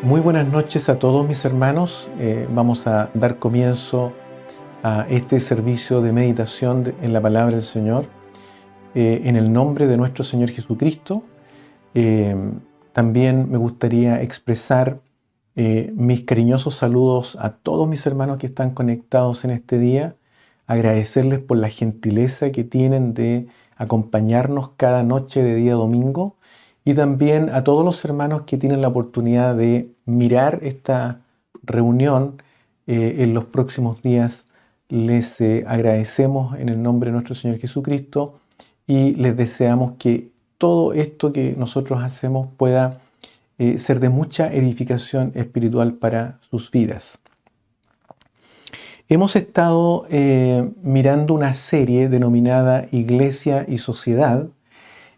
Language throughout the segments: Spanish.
Muy buenas noches a todos mis hermanos. Vamos a dar comienzo a este servicio de meditación en la palabra del Señor en el nombre de nuestro Señor Jesucristo. También me gustaría expresar mis cariñosos saludos a todos mis hermanos que están conectados en este día, agradecerles por la gentileza que tienen de acompañarnos cada noche de día domingo, y también a todos los hermanos que tienen la oportunidad de mirar esta reunión en los próximos días. Les agradecemos en el nombre de nuestro Señor Jesucristo y les deseamos que todo esto que nosotros hacemos pueda ser de mucha edificación espiritual para sus vidas. Hemos estado mirando una serie denominada Iglesia y Sociedad,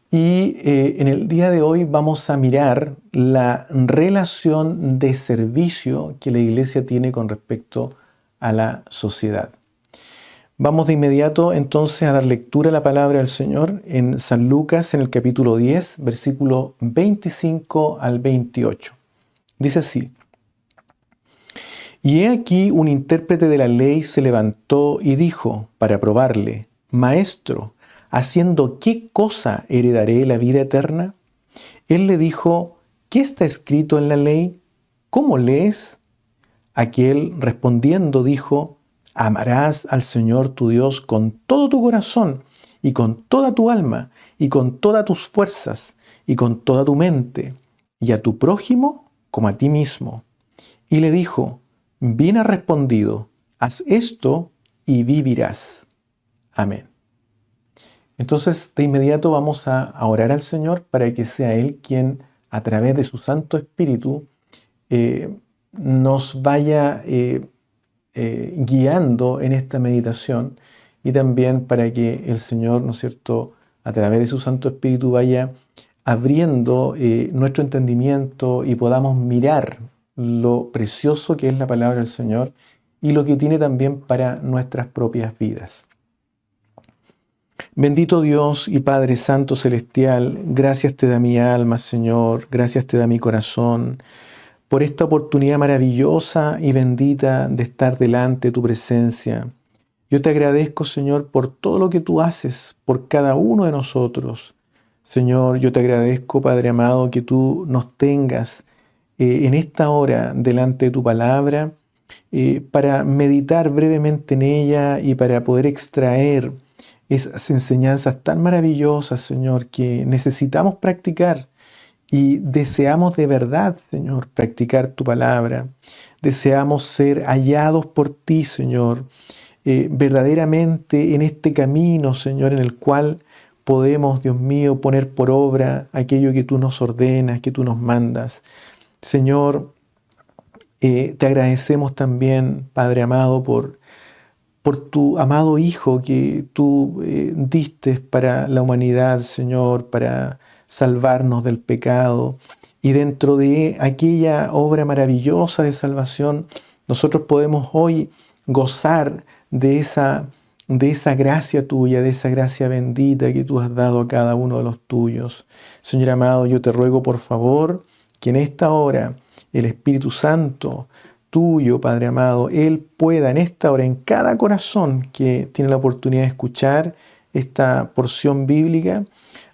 y en el día de hoy vamos a mirar la relación de servicio que la Iglesia tiene con respecto a la sociedad. Vamos de inmediato entonces a dar lectura a la palabra del Señor en San Lucas, en el capítulo 10, versículo 25 al 28. Dice así: Y he aquí un intérprete de la ley se levantó y dijo, para probarle: Maestro, ¿haciendo qué cosa heredaré la vida eterna? Él le dijo: ¿Qué está escrito en la ley? ¿Cómo lees? Aquel respondiendo dijo: Amarás al Señor tu Dios con todo tu corazón, y con toda tu alma, y con todas tus fuerzas, y con toda tu mente, y a tu prójimo como a ti mismo. Y le dijo: Bien has respondido, haz esto y vivirás. Amén. Entonces, de inmediato vamos a orar al Señor para que sea Él quien, a través de su Santo Espíritu, nos vaya guiando en esta meditación, y también para que el Señor, ¿no es cierto?, a través de su Santo Espíritu vaya abriendo nuestro entendimiento y podamos mirar lo precioso que es la palabra del Señor y lo que tiene también para nuestras propias vidas. Bendito Dios y Padre Santo Celestial, gracias te da mi alma, Señor, gracias te da mi corazón, por esta oportunidad maravillosa y bendita de estar delante de tu presencia. Yo te agradezco, Señor, por todo lo que tú haces por cada uno de nosotros. Señor, yo te agradezco, Padre amado, que tú nos tengas en esta hora delante de tu palabra para meditar brevemente en ella y para poder extraer esas enseñanzas tan maravillosas, Señor, que necesitamos practicar. Y deseamos de verdad, Señor, practicar tu palabra. Deseamos ser hallados por ti, Señor, verdaderamente en este camino, Señor, en el cual podemos, Dios mío, poner por obra aquello que tú nos ordenas, que tú nos mandas. Señor, te agradecemos también, Padre amado, por tu amado Hijo que tú diste para la humanidad, Señor, para salvarnos del pecado. Y dentro de aquella obra maravillosa de salvación, nosotros podemos hoy gozar de esa gracia tuya, de esa gracia bendita que tú has dado a cada uno de los tuyos. Señor amado, yo te ruego por favor que en esta hora el Espíritu Santo tuyo, Padre amado, Él pueda en esta hora, en cada corazón que tiene la oportunidad de escuchar esta porción bíblica,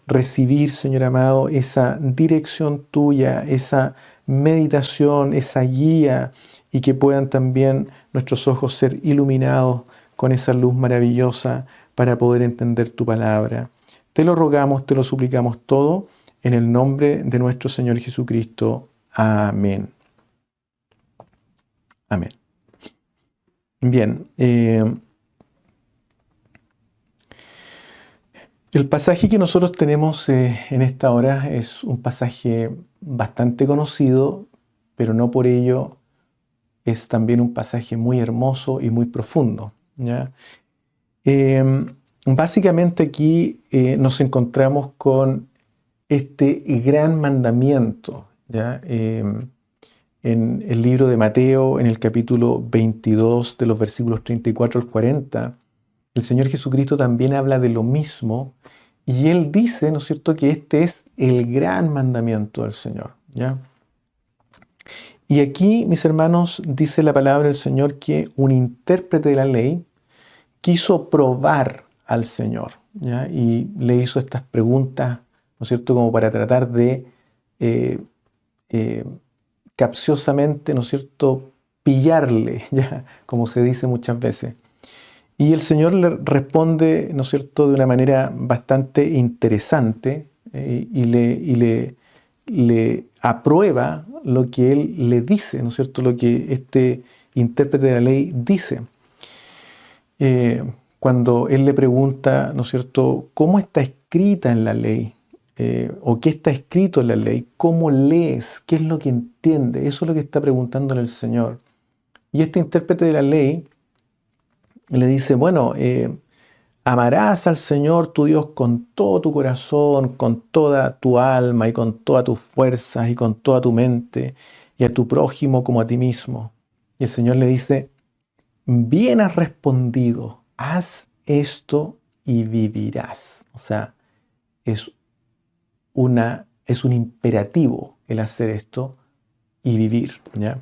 recibir, Señor amado, esa dirección tuya, esa meditación, esa guía, y que puedan también nuestros ojos ser iluminados con esa luz maravillosa para poder entender tu palabra. Te lo rogamos, te lo suplicamos todo, en el nombre de nuestro Señor Jesucristo. Amén. Amén. Bien, el pasaje que nosotros tenemos en esta hora es un pasaje bastante conocido, pero no por ello es también un pasaje muy hermoso y muy profundo, ¿ya? Básicamente aquí nos encontramos con este gran mandamiento, ¿ya? en el libro de Mateo, en el capítulo 22, de los versículos 34 al 40, el Señor Jesucristo también habla de lo mismo y Él dice, ¿no es cierto?, que este es el gran mandamiento del Señor, ¿ya? Y aquí, mis hermanos, dice la palabra del Señor que un intérprete de la ley quiso probar al Señor, ¿ya? Y le hizo estas preguntas, ¿no es cierto?, como para tratar de capciosamente, ¿no es cierto?, pillarle, ¿ya?, como se dice muchas veces. Y el Señor le responde, ¿no es cierto?, de una manera bastante interesante y le aprueba lo que Él le dice, ¿no es cierto?, lo que este intérprete de la ley dice. Cuando Él le pregunta, ¿no es cierto?, ¿cómo está escrita en la ley? ¿O qué está escrito en la ley? ¿Cómo lees? ¿Qué es lo que entiende? Eso es lo que está preguntándole el Señor. Y este intérprete de la ley le dice, bueno, amarás al Señor tu Dios con todo tu corazón, con toda tu alma y con todas tus fuerzas y con toda tu mente, y a tu prójimo como a ti mismo. Y el Señor le dice, bien has respondido, haz esto y vivirás. O sea, es un imperativo el hacer esto y vivir, ¿ya?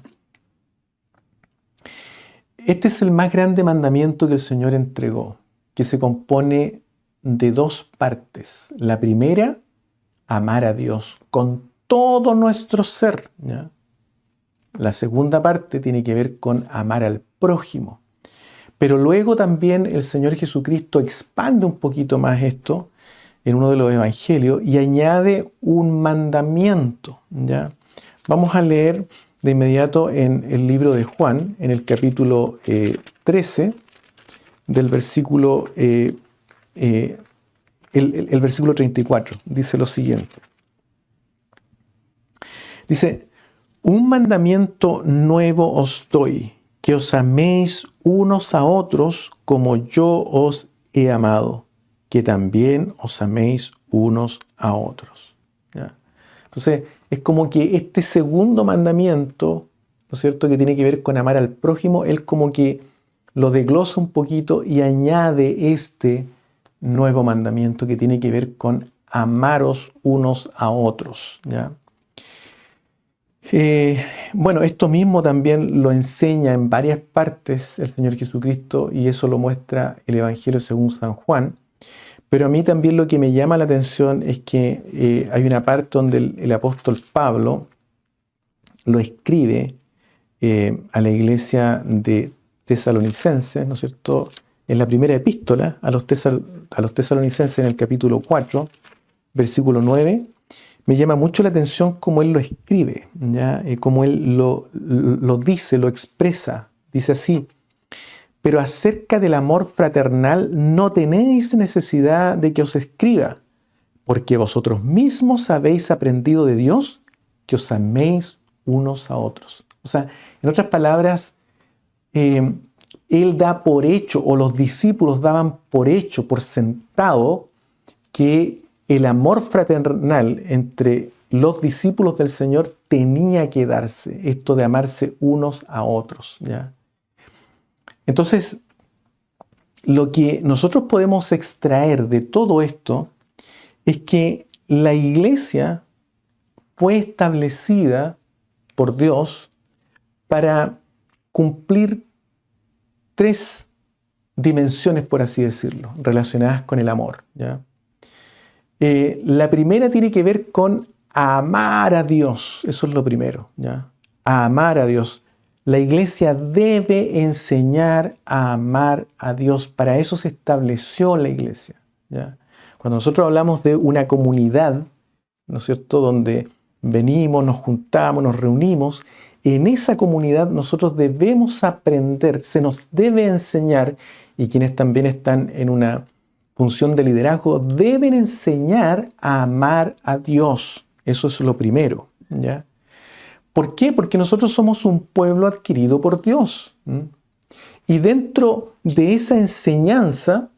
Este es el más grande mandamiento que el Señor entregó, que se compone de dos partes. La primera, amar a Dios con todo nuestro ser, ¿ya? La segunda parte tiene que ver con amar al prójimo. Pero luego también el Señor Jesucristo expande un poquito más esto en uno de los evangelios y añade un mandamiento, ¿ya? Vamos a leer de inmediato en el libro de Juan, en el capítulo 13, del versículo, el versículo 34. Dice lo siguiente. Dice, un mandamiento nuevo os doy, que os améis unos a otros como yo os he amado, que también os améis unos a otros. ¿Ya? Entonces, es como que este segundo mandamiento, ¿no es cierto?, que tiene que ver con amar al prójimo, él como que lo desglosa un poquito y añade este nuevo mandamiento que tiene que ver con amaros unos a otros, ¿ya? Bueno, esto mismo también lo enseña en varias partes el Señor Jesucristo y eso lo muestra el Evangelio según San Juan. Pero a mí también lo que me llama la atención es que hay una parte donde el apóstol Pablo lo escribe a la iglesia de Tesalonicenses, ¿no es cierto?, en la primera epístola a los Tesalonicenses, en el capítulo 4, versículo 9. Me llama mucho la atención cómo él lo escribe, ¿ya? Cómo él lo dice, lo expresa. Dice así, pero acerca del amor fraternal no tenéis necesidad de que os escriba, porque vosotros mismos habéis aprendido de Dios que os améis unos a otros. O sea, en otras palabras, él da por hecho, o los discípulos daban por hecho, por sentado, que el amor fraternal entre los discípulos del Señor tenía que darse, esto de amarse unos a otros, ¿ya? Entonces, lo que nosotros podemos extraer de todo esto es que la iglesia fue establecida por Dios para cumplir tres dimensiones, por así decirlo, relacionadas con el amor, ¿ya? La primera tiene que ver con amar a Dios. Eso es lo primero, ¿ya? A amar a Dios. La iglesia debe enseñar a amar a Dios. Para eso se estableció la iglesia, ¿ya? Cuando nosotros hablamos de una comunidad, ¿no es cierto?, donde venimos, nos juntamos, nos reunimos, en esa comunidad nosotros debemos aprender, se nos debe enseñar, y quienes también están en una función de liderazgo deben enseñar a amar a Dios. Eso es lo primero, ¿ya? ¿Por qué? Porque nosotros somos un pueblo adquirido por Dios. Y dentro de esa enseñanza,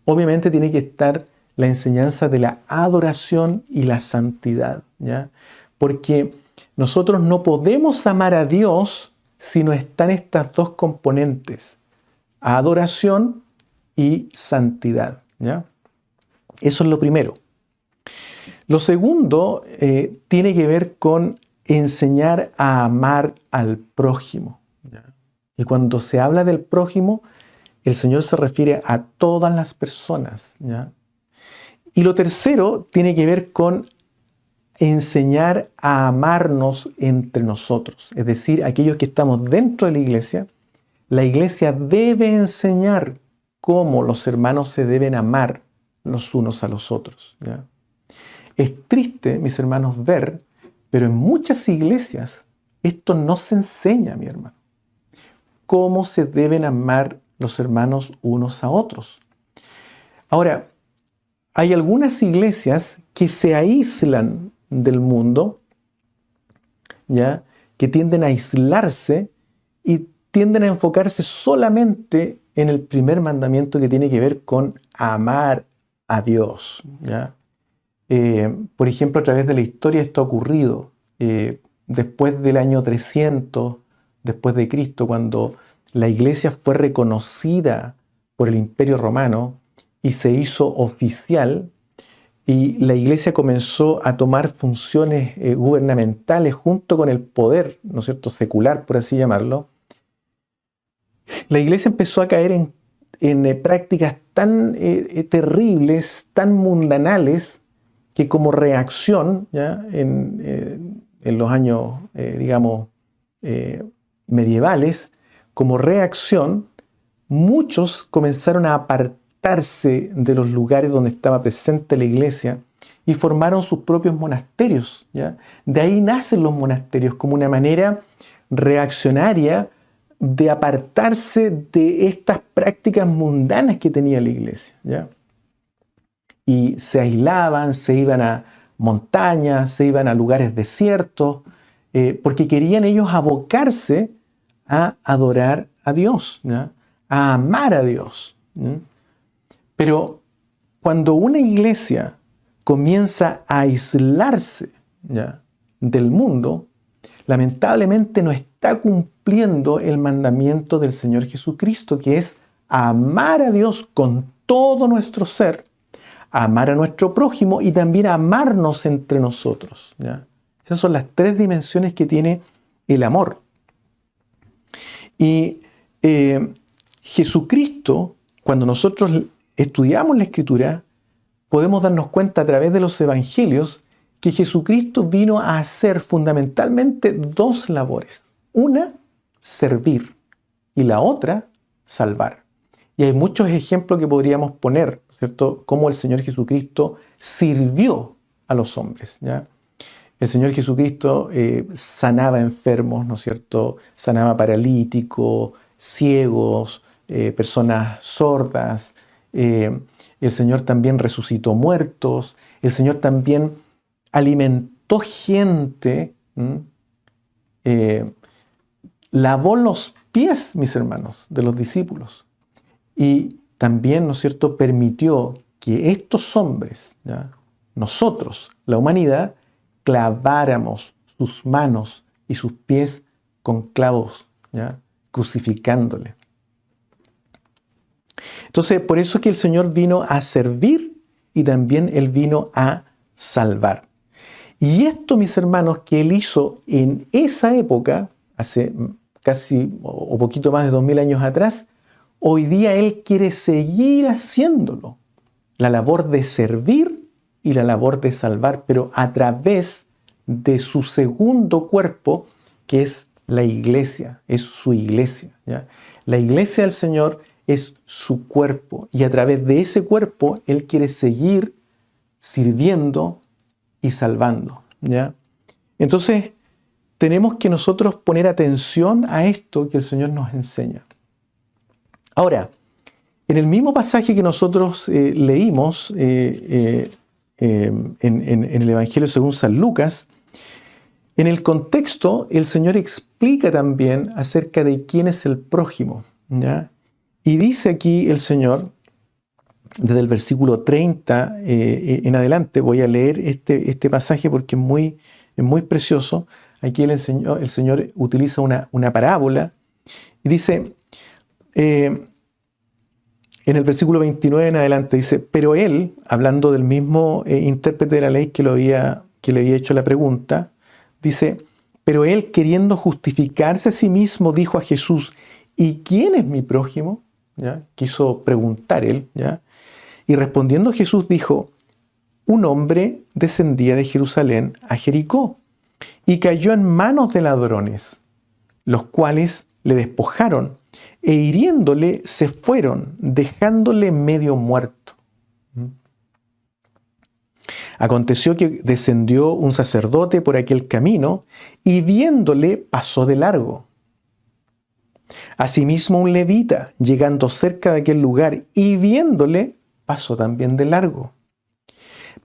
obviamente tiene que estar la enseñanza de la adoración y la santidad, ¿ya? Porque nosotros no podemos amar a Dios si no están estas dos componentes, adoración y santidad, ¿ya? Eso es lo primero. Lo segundo tiene que ver con enseñar a amar al prójimo, ¿ya? Y cuando se habla del prójimo, el Señor se refiere a todas las personas, ¿ya? Y lo tercero tiene que ver con enseñar a amarnos entre nosotros. Es decir, aquellos que estamos dentro de la iglesia debe enseñar cómo los hermanos se deben amar los unos a los otros, ¿ya? Es triste, mis hermanos, ver, pero en muchas iglesias esto no se enseña, mi hermano. Cómo se deben amar los hermanos unos a otros. Ahora, hay algunas iglesias que se aíslan del mundo, ¿ya? Que tienden a aislarse y tienden a enfocarse solamente en el primer mandamiento que tiene que ver con amar a Dios, ¿ya? Por ejemplo, a través de la historia esto ha ocurrido. Después del año 300, después de Cristo, cuando la iglesia fue reconocida por el Imperio Romano y se hizo oficial, y la iglesia comenzó a tomar funciones gubernamentales junto con el poder, ¿no es cierto?, secular, por así llamarlo. La iglesia empezó a caer en prácticas tan terribles, tan mundanales, que como reacción, ¿ya?, en los años, medievales, como reacción, muchos comenzaron a apartarse de los lugares donde estaba presente la iglesia y formaron sus propios monasterios, ¿ya? De ahí nacen los monasterios como una manera reaccionaria de apartarse de estas prácticas mundanas que tenía la iglesia, ¿ya? Y se aislaban, se iban a montañas, se iban a lugares desiertos, porque querían ellos abocarse a adorar a Dios, ¿ya?, a amar a Dios, ¿ya? Pero cuando una iglesia comienza a aislarse, ¿ya?, del mundo, lamentablemente no está cumpliendo el mandamiento del Señor Jesucristo, que es amar a Dios con todo nuestro ser, amar a nuestro prójimo y también amarnos entre nosotros, ¿ya? Esas son las tres dimensiones que tiene el amor. Y Jesucristo, cuando nosotros estudiamos la Escritura, podemos darnos cuenta a través de los evangelios que Jesucristo vino a hacer fundamentalmente dos labores. Una, servir, y la otra, salvar. Y hay muchos ejemplos que podríamos poner, ¿cierto?, cómo el Señor Jesucristo sirvió a los hombres, ¿ya? El Señor Jesucristo sanaba enfermos, ¿no es cierto?, sanaba paralíticos, ciegos, personas sordas. El Señor también resucitó muertos. El Señor también alimentó gente. Lavó los pies, mis hermanos, de los discípulos. Y también, ¿no es cierto?, permitió que estos hombres, ¿ya?, nosotros, la humanidad, claváramos sus manos y sus pies con clavos, ¿ya?, crucificándole. Entonces, por eso es que el Señor vino a servir y también Él vino a salvar. Y esto, mis hermanos, que Él hizo en esa época, hace casi o poquito más de 2000 años atrás, hoy día Él quiere seguir haciéndolo. La labor de servir y la labor de salvar, pero a través de su segundo cuerpo, que es la iglesia, es su iglesia, ¿ya? La iglesia del Señor es su cuerpo, y a través de ese cuerpo Él quiere seguir sirviendo y salvando, ¿ya? Entonces, tenemos que nosotros poner atención a esto que el Señor nos enseña. Ahora, en el mismo pasaje que nosotros leímos en el Evangelio según San Lucas, en el contexto el Señor explica también acerca de quién es el prójimo, ¿ya? Y dice aquí el Señor, desde el versículo 30 en adelante, voy a leer este pasaje porque es muy precioso. aquí el Señor utiliza una parábola y dice, en el versículo 29 en adelante, dice, pero él, hablando del mismo intérprete de la ley que le había hecho la pregunta, dice, pero él, queriendo justificarse a sí mismo, dijo a Jesús, ¿y quién es mi prójimo? ¿Ya? Quiso preguntar él, ¿ya? Y respondiendo Jesús dijo, un hombre descendía de Jerusalén a Jericó y cayó en manos de ladrones, los cuales le despojaron e hiriéndole se fueron, dejándole medio muerto. Aconteció que descendió un sacerdote por aquel camino y viéndole pasó de largo. Asimismo un levita, llegando cerca de aquel lugar y viéndole, pasó también de largo.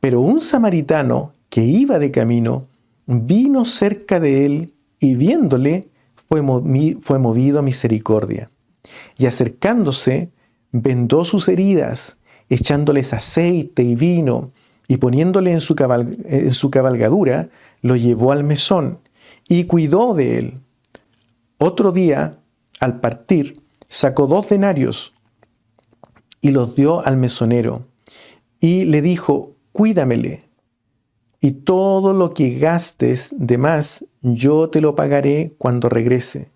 Pero un samaritano que iba de camino vino cerca de él y viéndole fue movido a misericordia. Y acercándose, vendó sus heridas, echándoles aceite y vino, y poniéndole en su cabalgadura, lo llevó al mesón y cuidó de él. Otro día, al partir, sacó 2 denarios y los dio al mesonero y le dijo, cuídamele, y todo lo que gastes de más, yo te lo pagaré cuando regrese.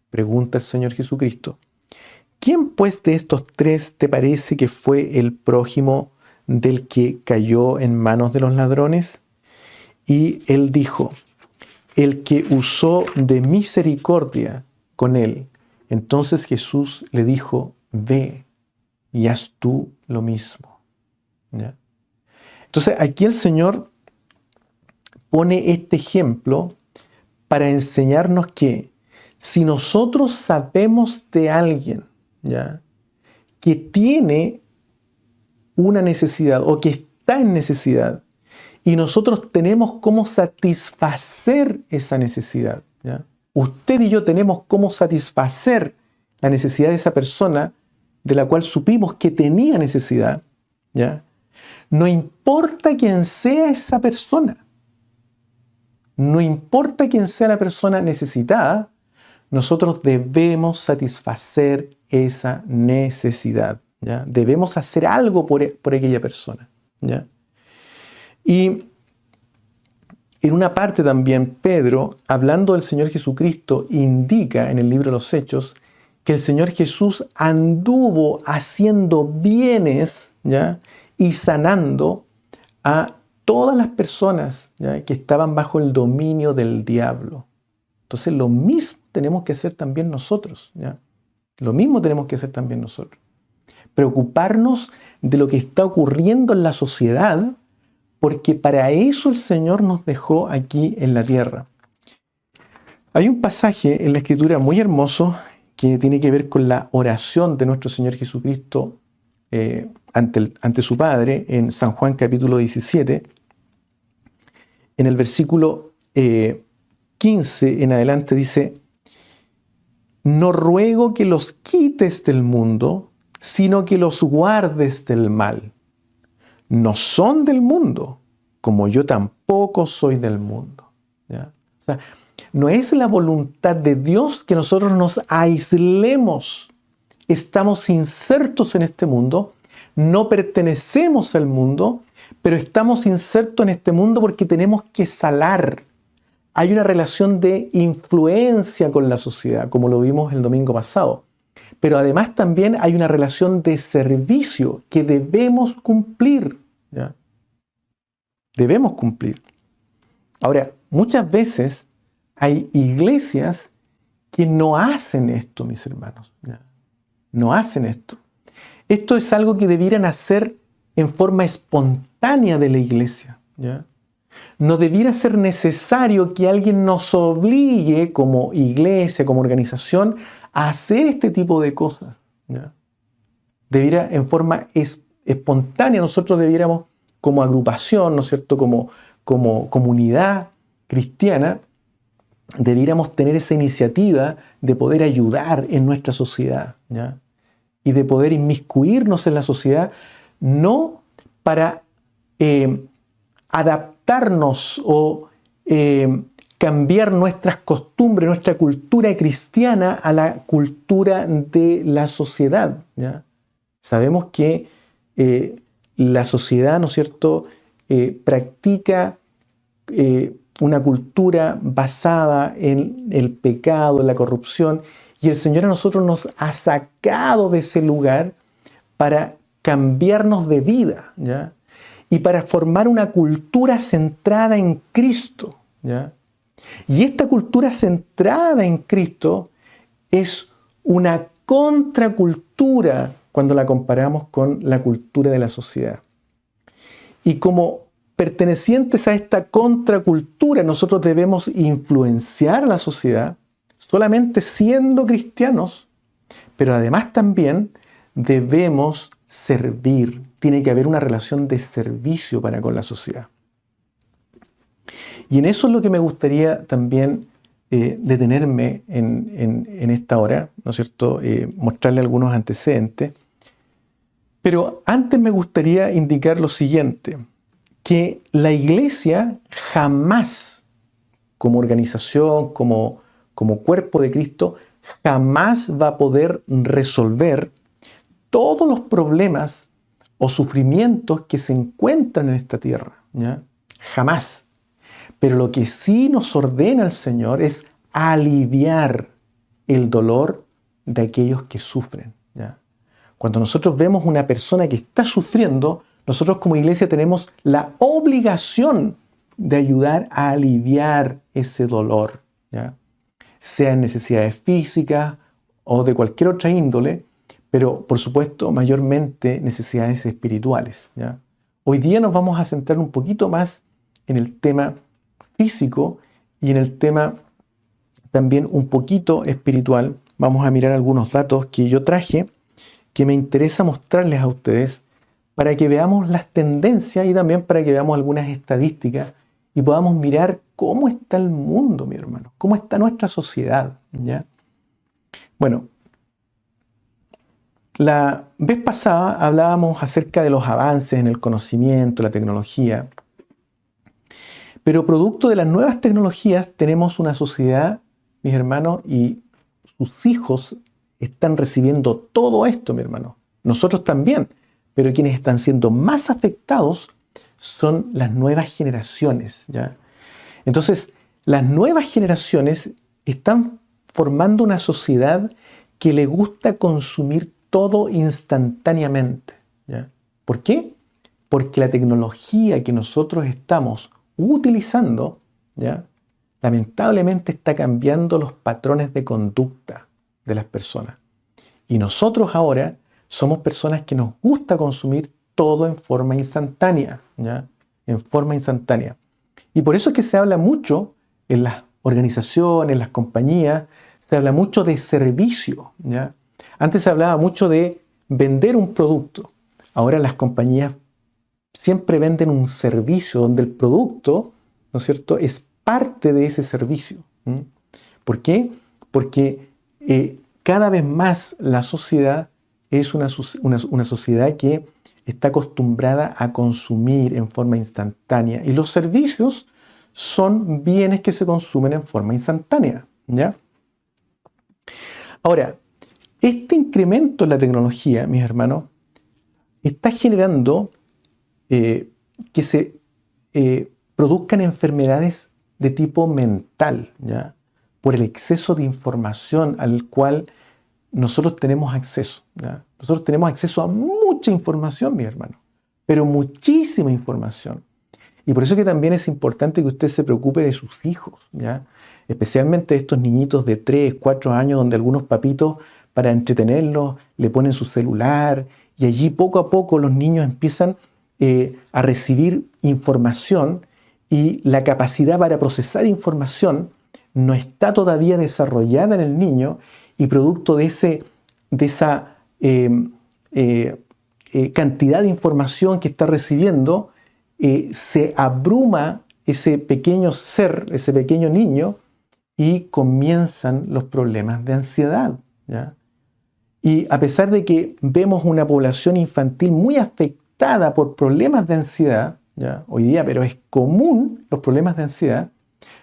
Pregunta el Señor Jesucristo, ¿quién pues de estos 3 te parece que fue el prójimo del que cayó en manos de los ladrones? Y él dijo, el que usó de misericordia con él. Entonces Jesús le dijo, ve y haz tú lo mismo. ¿Ya? Entonces aquí el Señor pone este ejemplo para enseñarnos que si nosotros sabemos de alguien, ¿ya?, que tiene una necesidad o que está en necesidad y nosotros tenemos cómo satisfacer esa necesidad, ¿ya? Usted y yo tenemos cómo satisfacer la necesidad de esa persona de la cual supimos que tenía necesidad, ¿ya? No importa quién sea esa persona, no importa quién sea la persona necesitada, nosotros debemos satisfacer esa necesidad, ¿ya? Debemos hacer algo por aquella persona, ¿ya? Y en una parte también Pedro, hablando del Señor Jesucristo, indica en el libro de los Hechos que el Señor Jesús anduvo haciendo bienes, ¿ya?, y sanando a todas las personas, ¿ya?, que estaban bajo el dominio del diablo. Entonces lo mismo tenemos que hacer también nosotros, ¿ya? Lo mismo tenemos que hacer también nosotros. Preocuparnos de lo que está ocurriendo en la sociedad, porque para eso el Señor nos dejó aquí en la tierra. Hay un pasaje en la Escritura muy hermoso que tiene que ver con la oración de nuestro Señor Jesucristo ante su Padre, en San Juan capítulo 17, en el versículo 15 en adelante dice, no ruego que los quites del mundo, sino que los guardes del mal. No son del mundo, como yo tampoco soy del mundo. ¿Ya? O sea, no es la voluntad de Dios que nosotros nos aislemos. Estamos insertos en este mundo, no pertenecemos al mundo, pero estamos insertos en este mundo porque tenemos que salar. Hay una relación de influencia con la sociedad, como lo vimos el domingo pasado. Pero además también hay una relación de servicio que debemos cumplir, ¿ya? Debemos cumplir. Ahora, muchas veces hay iglesias que no hacen esto, mis hermanos, ¿ya? No hacen esto. Esto es algo que debieran hacer en forma espontánea de la iglesia, ¿ya? No debiera ser necesario que alguien nos obligue como iglesia, como organización, a hacer este tipo de cosas, ¿ya? Debiera en forma espontánea, nosotros debiéramos como agrupación, ¿no es cierto?, como comunidad cristiana, debiéramos tener esa iniciativa de poder ayudar en nuestra sociedad, ¿ya?, y de poder inmiscuirnos en la sociedad, no para adaptarnos o cambiar nuestras costumbres, nuestra cultura cristiana a la cultura de la sociedad, ¿ya? Sabemos que la sociedad, ¿no es cierto?, practica una cultura basada en el pecado, en la corrupción, y el Señor a nosotros nos ha sacado de ese lugar para cambiarnos de vida, ¿ya? Y para formar una cultura centrada en Cristo, ¿ya? Y esta cultura centrada en Cristo es una contracultura cuando la comparamos con la cultura de la sociedad. Y como pertenecientes a esta contracultura, nosotros debemos influenciar a la sociedad solamente siendo cristianos, pero además también debemos servir. Tiene que haber una relación de servicio para con la sociedad. Y en eso es lo que me gustaría también detenerme en esta hora, ¿no es cierto?, mostrarle algunos antecedentes. Pero antes me gustaría indicar lo siguiente, que la iglesia jamás, como organización, como cuerpo de Cristo, jamás va a poder resolver todos los problemas o sufrimientos que se encuentran en esta tierra, ¿ya? Jamás. Pero lo que sí nos ordena el Señor es aliviar el dolor de aquellos que sufren, ¿ya? Cuando nosotros vemos una persona que está sufriendo, nosotros como iglesia tenemos la obligación de ayudar a aliviar ese dolor, ¿ya? Sea en necesidades físicas o de cualquier otra índole, pero por supuesto mayormente necesidades espirituales, ¿ya? Hoy día nos vamos a centrar un poquito más en el tema físico y en el tema también un poquito espiritual. Vamos a mirar algunos datos que yo traje que me interesa mostrarles a ustedes para que veamos las tendencias y también para que veamos algunas estadísticas y podamos mirar cómo está el mundo, mi hermano, cómo está nuestra sociedad, ¿ya? Bueno, la vez pasada hablábamos acerca de los avances en el conocimiento, la tecnología, pero producto de las nuevas tecnologías tenemos una sociedad, mis hermanos, y sus hijos están recibiendo todo esto, mi hermano. Nosotros también, pero quienes están siendo más afectados son las nuevas generaciones, ¿ya? Entonces, las nuevas generaciones están formando una sociedad que le gusta consumir todo instantáneamente, ¿ya? ¿Por qué? Porque la tecnología que nosotros estamos utilizando, ¿ya?, lamentablemente está cambiando los patrones de conducta de las personas. Y nosotros ahora somos personas que nos gusta consumir todo en forma instantánea, ¿ya? En forma instantánea. Y por eso es que se habla mucho en las organizaciones, en las compañías, se habla mucho de servicio, ¿ya? Antes se hablaba mucho de vender un producto. Ahora las compañías siempre venden un servicio donde el producto, ¿no es cierto?, es parte de ese servicio. ¿Por qué? Porque cada vez más la sociedad es una sociedad que está acostumbrada a consumir en forma instantánea y los servicios son bienes que se consumen en forma instantánea, ¿ya? Ahora, este incremento en la tecnología, mis hermanos, está generando que se produzcan enfermedades de tipo mental, ¿ya?, por el exceso de información al cual nosotros tenemos acceso, ¿ya? Nosotros tenemos acceso a mucha información, mi hermano, pero muchísima información. Y por eso que también es importante que usted se preocupe de sus hijos, ¿ya? Especialmente estos niñitos de 3, 4 años, donde algunos papitos, para entretenerlos, le ponen su celular y allí poco a poco los niños empiezan a recibir información y la capacidad para procesar información no está todavía desarrollada en el niño y producto de esa cantidad de información que está recibiendo, se abruma ese pequeño ser, ese pequeño niño y comienzan los problemas de ansiedad, ¿ya? Y a pesar de que vemos una población infantil muy afectada por problemas de ansiedad, ¿ya?, hoy día, pero es común los problemas de ansiedad,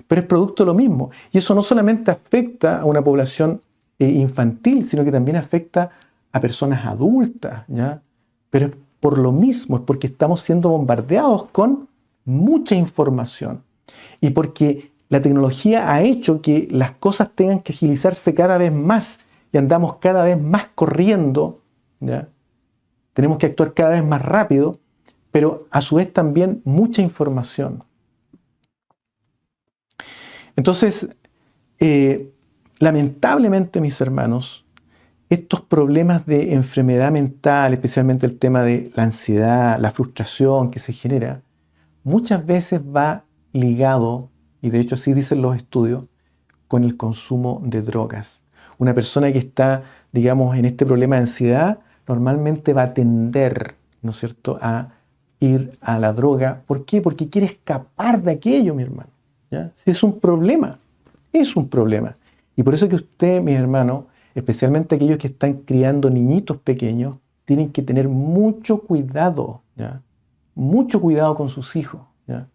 Pero es producto de lo mismo. Y eso no solamente afecta a una población infantil, sino que también afecta a personas adultas, ¿ya? Pero es por lo mismo, es porque estamos siendo bombardeados con mucha información y porque la tecnología ha hecho que las cosas tengan que agilizarse cada vez más y andamos cada vez más corriendo, ¿ya? Tenemos que actuar cada vez más rápido, pero a su vez también mucha información. Entonces, lamentablemente, mis hermanos, estos problemas de enfermedad mental, especialmente el tema de la ansiedad, la frustración que se genera, muchas veces va ligado, y de hecho así dicen los estudios, con el consumo de drogas. Una persona que está, digamos, en este problema de ansiedad, normalmente va a tender, ¿no es cierto?, a ir a la droga. ¿Por qué? Porque quiere escapar de aquello, mi hermano, ¿ya? Si es un problema, es un problema. Y por eso que usted, mi hermano, especialmente aquellos que están criando niñitos pequeños, tienen que tener mucho cuidado, ¿ya? Mucho cuidado con sus hijos, ¿ya?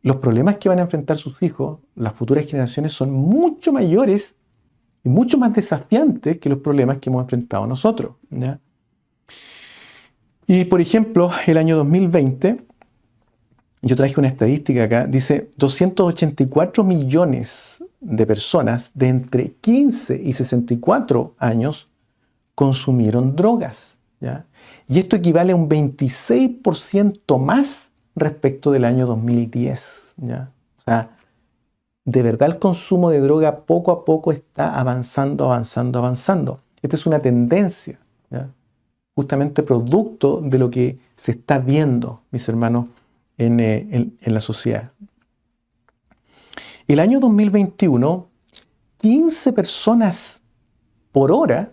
Los problemas que van a enfrentar sus hijos, las futuras generaciones, son mucho mayores y mucho más desafiantes que los problemas que hemos enfrentado nosotros, ¿ya? Y por ejemplo, el año 2020, yo traje una estadística acá, dice 284 millones de personas de entre 15 y 64 años consumieron drogas, ¿ya? Y esto equivale a un 26% más respecto del año 2010, ¿ya? O sea, de verdad el consumo de droga poco a poco está avanzando. Esta es una tendencia, ¿ya? Justamente producto de lo que se está viendo, mis hermanos, en la sociedad. El año 2021, 15 personas por hora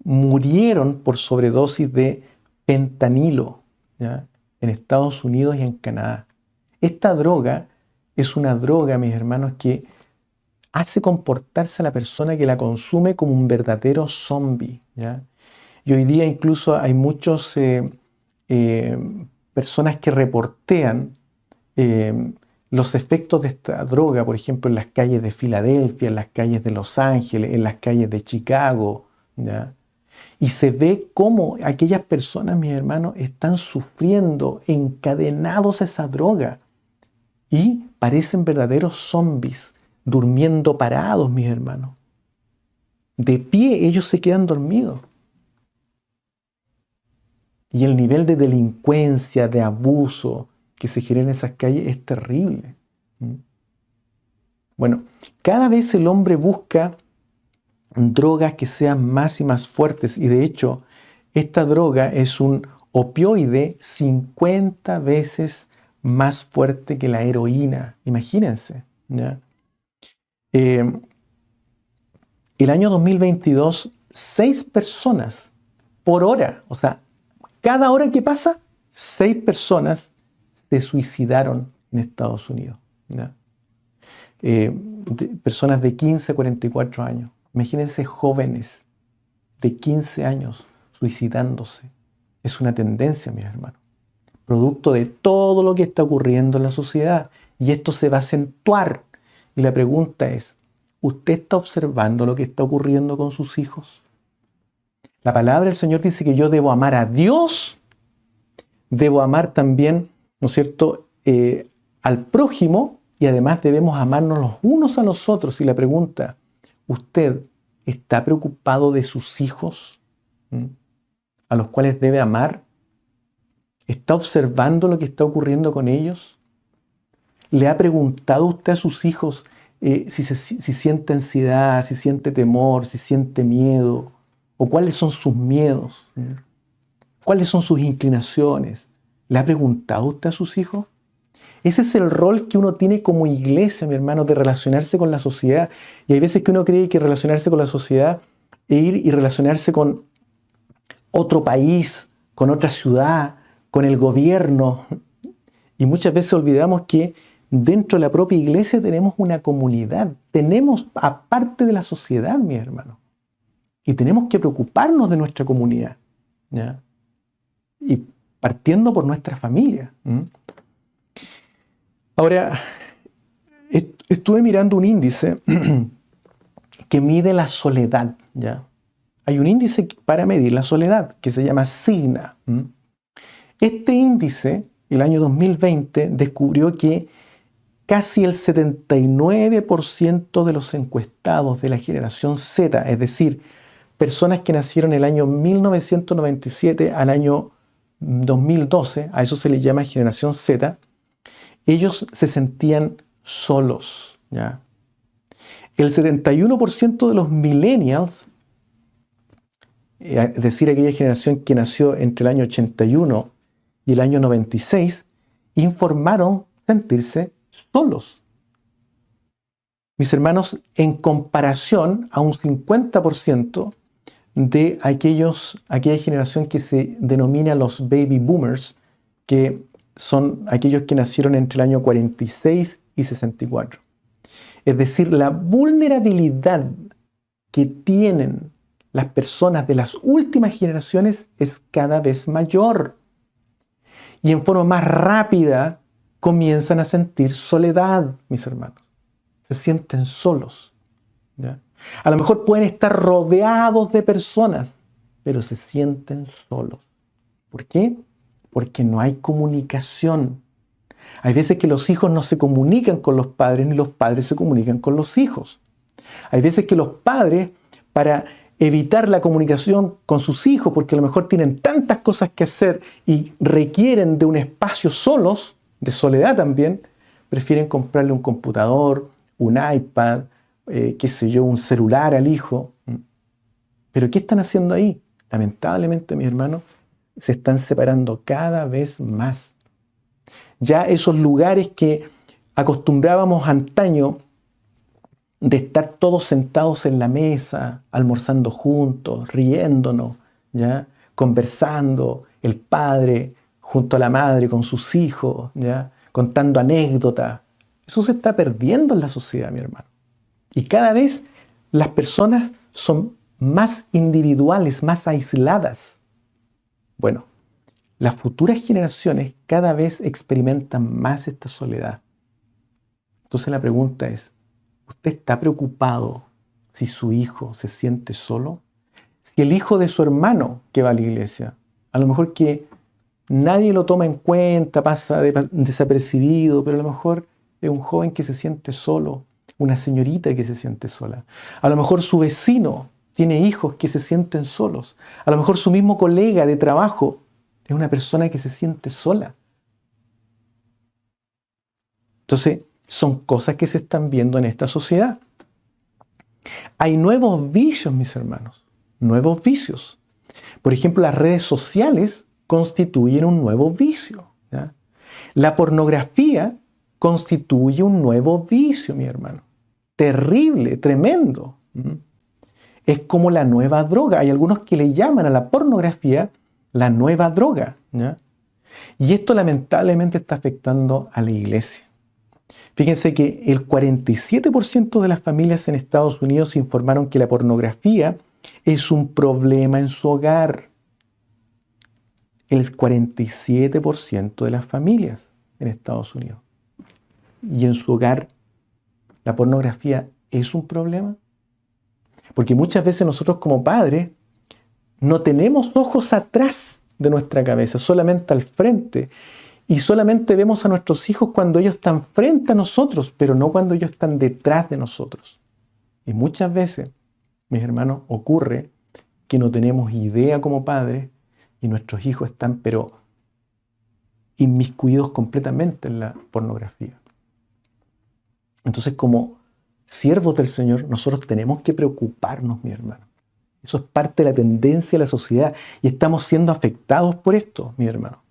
murieron por sobredosis de fentanilo, ¿ya?, en Estados Unidos y en Canadá. Esta droga es una droga, mis hermanos, que hace comportarse a la persona que la consume como un verdadero zombie, ¿ya? Y hoy día incluso hay muchos personas que reportean los efectos de esta droga, por ejemplo, en las calles de Filadelfia, en las calles de Los Ángeles, en las calles de Chicago, ¿ya? Y se ve cómo aquellas personas, mis hermanos, están sufriendo, encadenados a esa droga. Y parecen verdaderos zombies, durmiendo parados, mis hermanos. De pie ellos se quedan dormidos. Y el nivel de delincuencia, de abuso que se genera en esas calles es terrible. Bueno, cada vez el hombre busca drogas que sean más y más fuertes. Y de hecho, esta droga es un opioide 50 veces más fuerte que la heroína. Imagínense, ¿ya? El año 2022, 6 personas por hora, o sea, cada hora que pasa, 6 personas se suicidaron en Estados Unidos, ¿ya? Personas de 15 a 44 años. Imagínense jóvenes de 15 años suicidándose. Es una tendencia, mis hermanos, producto de todo lo que está ocurriendo en la sociedad. Y esto se va a acentuar. Y la pregunta es, ¿usted está observando lo que está ocurriendo con sus hijos? La palabra del Señor dice que yo debo amar a Dios, debo amar también, ¿no es cierto?, al prójimo, y además debemos amarnos los unos a los otros. Y la pregunta, ¿usted está preocupado de sus hijos, a los cuales debe amar? ¿Está observando lo que está ocurriendo con ellos? ¿Le ha preguntado usted a sus hijos si siente ansiedad, si siente temor, si siente miedo? ¿O cuáles son sus miedos? ¿Cuáles son sus inclinaciones? ¿Le ha preguntado usted a sus hijos? Ese es el rol que uno tiene como iglesia, mi hermano, de relacionarse con la sociedad. Y hay veces que uno cree que relacionarse con la sociedad es ir y relacionarse con otro país, con otra ciudad, con el gobierno. Y muchas veces olvidamos que dentro de la propia iglesia tenemos una comunidad. Tenemos aparte de la sociedad, mi hermano. Y tenemos que preocuparnos de nuestra comunidad, ¿ya? Y partiendo por nuestra familia. Ahora, estuve mirando un índice que mide la soledad, ¿ya? Hay un índice para medir la soledad que se llama Signa. Este índice, el año 2020, descubrió que casi el 79% de los encuestados de la generación Z, es decir, personas que nacieron el año 1997 al año 2012, a eso se le llama generación Z, ellos se sentían solos, ¿ya? El 71% de los millennials, es decir, aquella generación que nació entre el año 81 y el año 96, informaron sentirse solos. Mis hermanos, en comparación a un 50% de aquella generación que se denomina los baby boomers, que son aquellos que nacieron entre el año 46 y 64. Es decir, la vulnerabilidad que tienen las personas de las últimas generaciones es cada vez mayor. Y en forma más rápida comienzan a sentir soledad, mis hermanos. Se sienten solos, ¿ya? A lo mejor pueden estar rodeados de personas, pero se sienten solos. ¿Por qué? Porque no hay comunicación. Hay veces que los hijos no se comunican con los padres, ni los padres se comunican con los hijos. Hay veces que los padres, para evitar la comunicación con sus hijos, porque a lo mejor tienen tantas cosas que hacer y requieren de un espacio solos, de soledad también, prefieren comprarle un computador, un iPad, qué sé yo, un celular al hijo. ¿Pero qué están haciendo ahí? Lamentablemente, mis hermanos, se están separando cada vez más. Ya esos lugares que acostumbrábamos antaño de estar todos sentados en la mesa, almorzando juntos, riéndonos, ¿ya? Conversando, el padre junto a la madre con sus hijos, ¿ya? Contando anécdotas. Eso se está perdiendo en la sociedad, mi hermano. Y cada vez las personas son más individuales, más aisladas. Bueno, las futuras generaciones cada vez experimentan más esta soledad. Entonces la pregunta es, ¿usted está preocupado si su hijo se siente solo? Si el hijo de su hermano que va a la iglesia, a lo mejor que nadie lo toma en cuenta, pasa desapercibido, pero a lo mejor es un joven que se siente solo, una señorita que se siente sola. A lo mejor su vecino tiene hijos que se sienten solos. A lo mejor su mismo colega de trabajo es una persona que se siente sola. Entonces, son cosas que se están viendo en esta sociedad. Hay nuevos vicios, mis hermanos, nuevos vicios. Por ejemplo, las redes sociales constituyen un nuevo vicio, ¿ya? La pornografía constituye un nuevo vicio, mi hermano. Terrible, tremendo. Es como la nueva droga. Hay algunos que le llaman a la pornografía la nueva droga, ¿ya? Y esto lamentablemente está afectando a la iglesia. Fíjense que el 47% de las familias en Estados Unidos informaron que la pornografía es un problema en su hogar. El 47% de las familias en Estados Unidos. Y en su hogar, ¿la pornografía es un problema? Porque muchas veces nosotros como padres no tenemos ojos atrás de nuestra cabeza, solamente al frente. Y solamente vemos a nuestros hijos cuando ellos están frente a nosotros, pero no cuando ellos están detrás de nosotros. Y muchas veces, mis hermanos, ocurre que no tenemos idea como padres y nuestros hijos están, pero inmiscuidos completamente en la pornografía. Entonces, como siervos del Señor, nosotros tenemos que preocuparnos, mi hermano. Eso es parte de la tendencia de la sociedad y estamos siendo afectados por esto, mi hermano.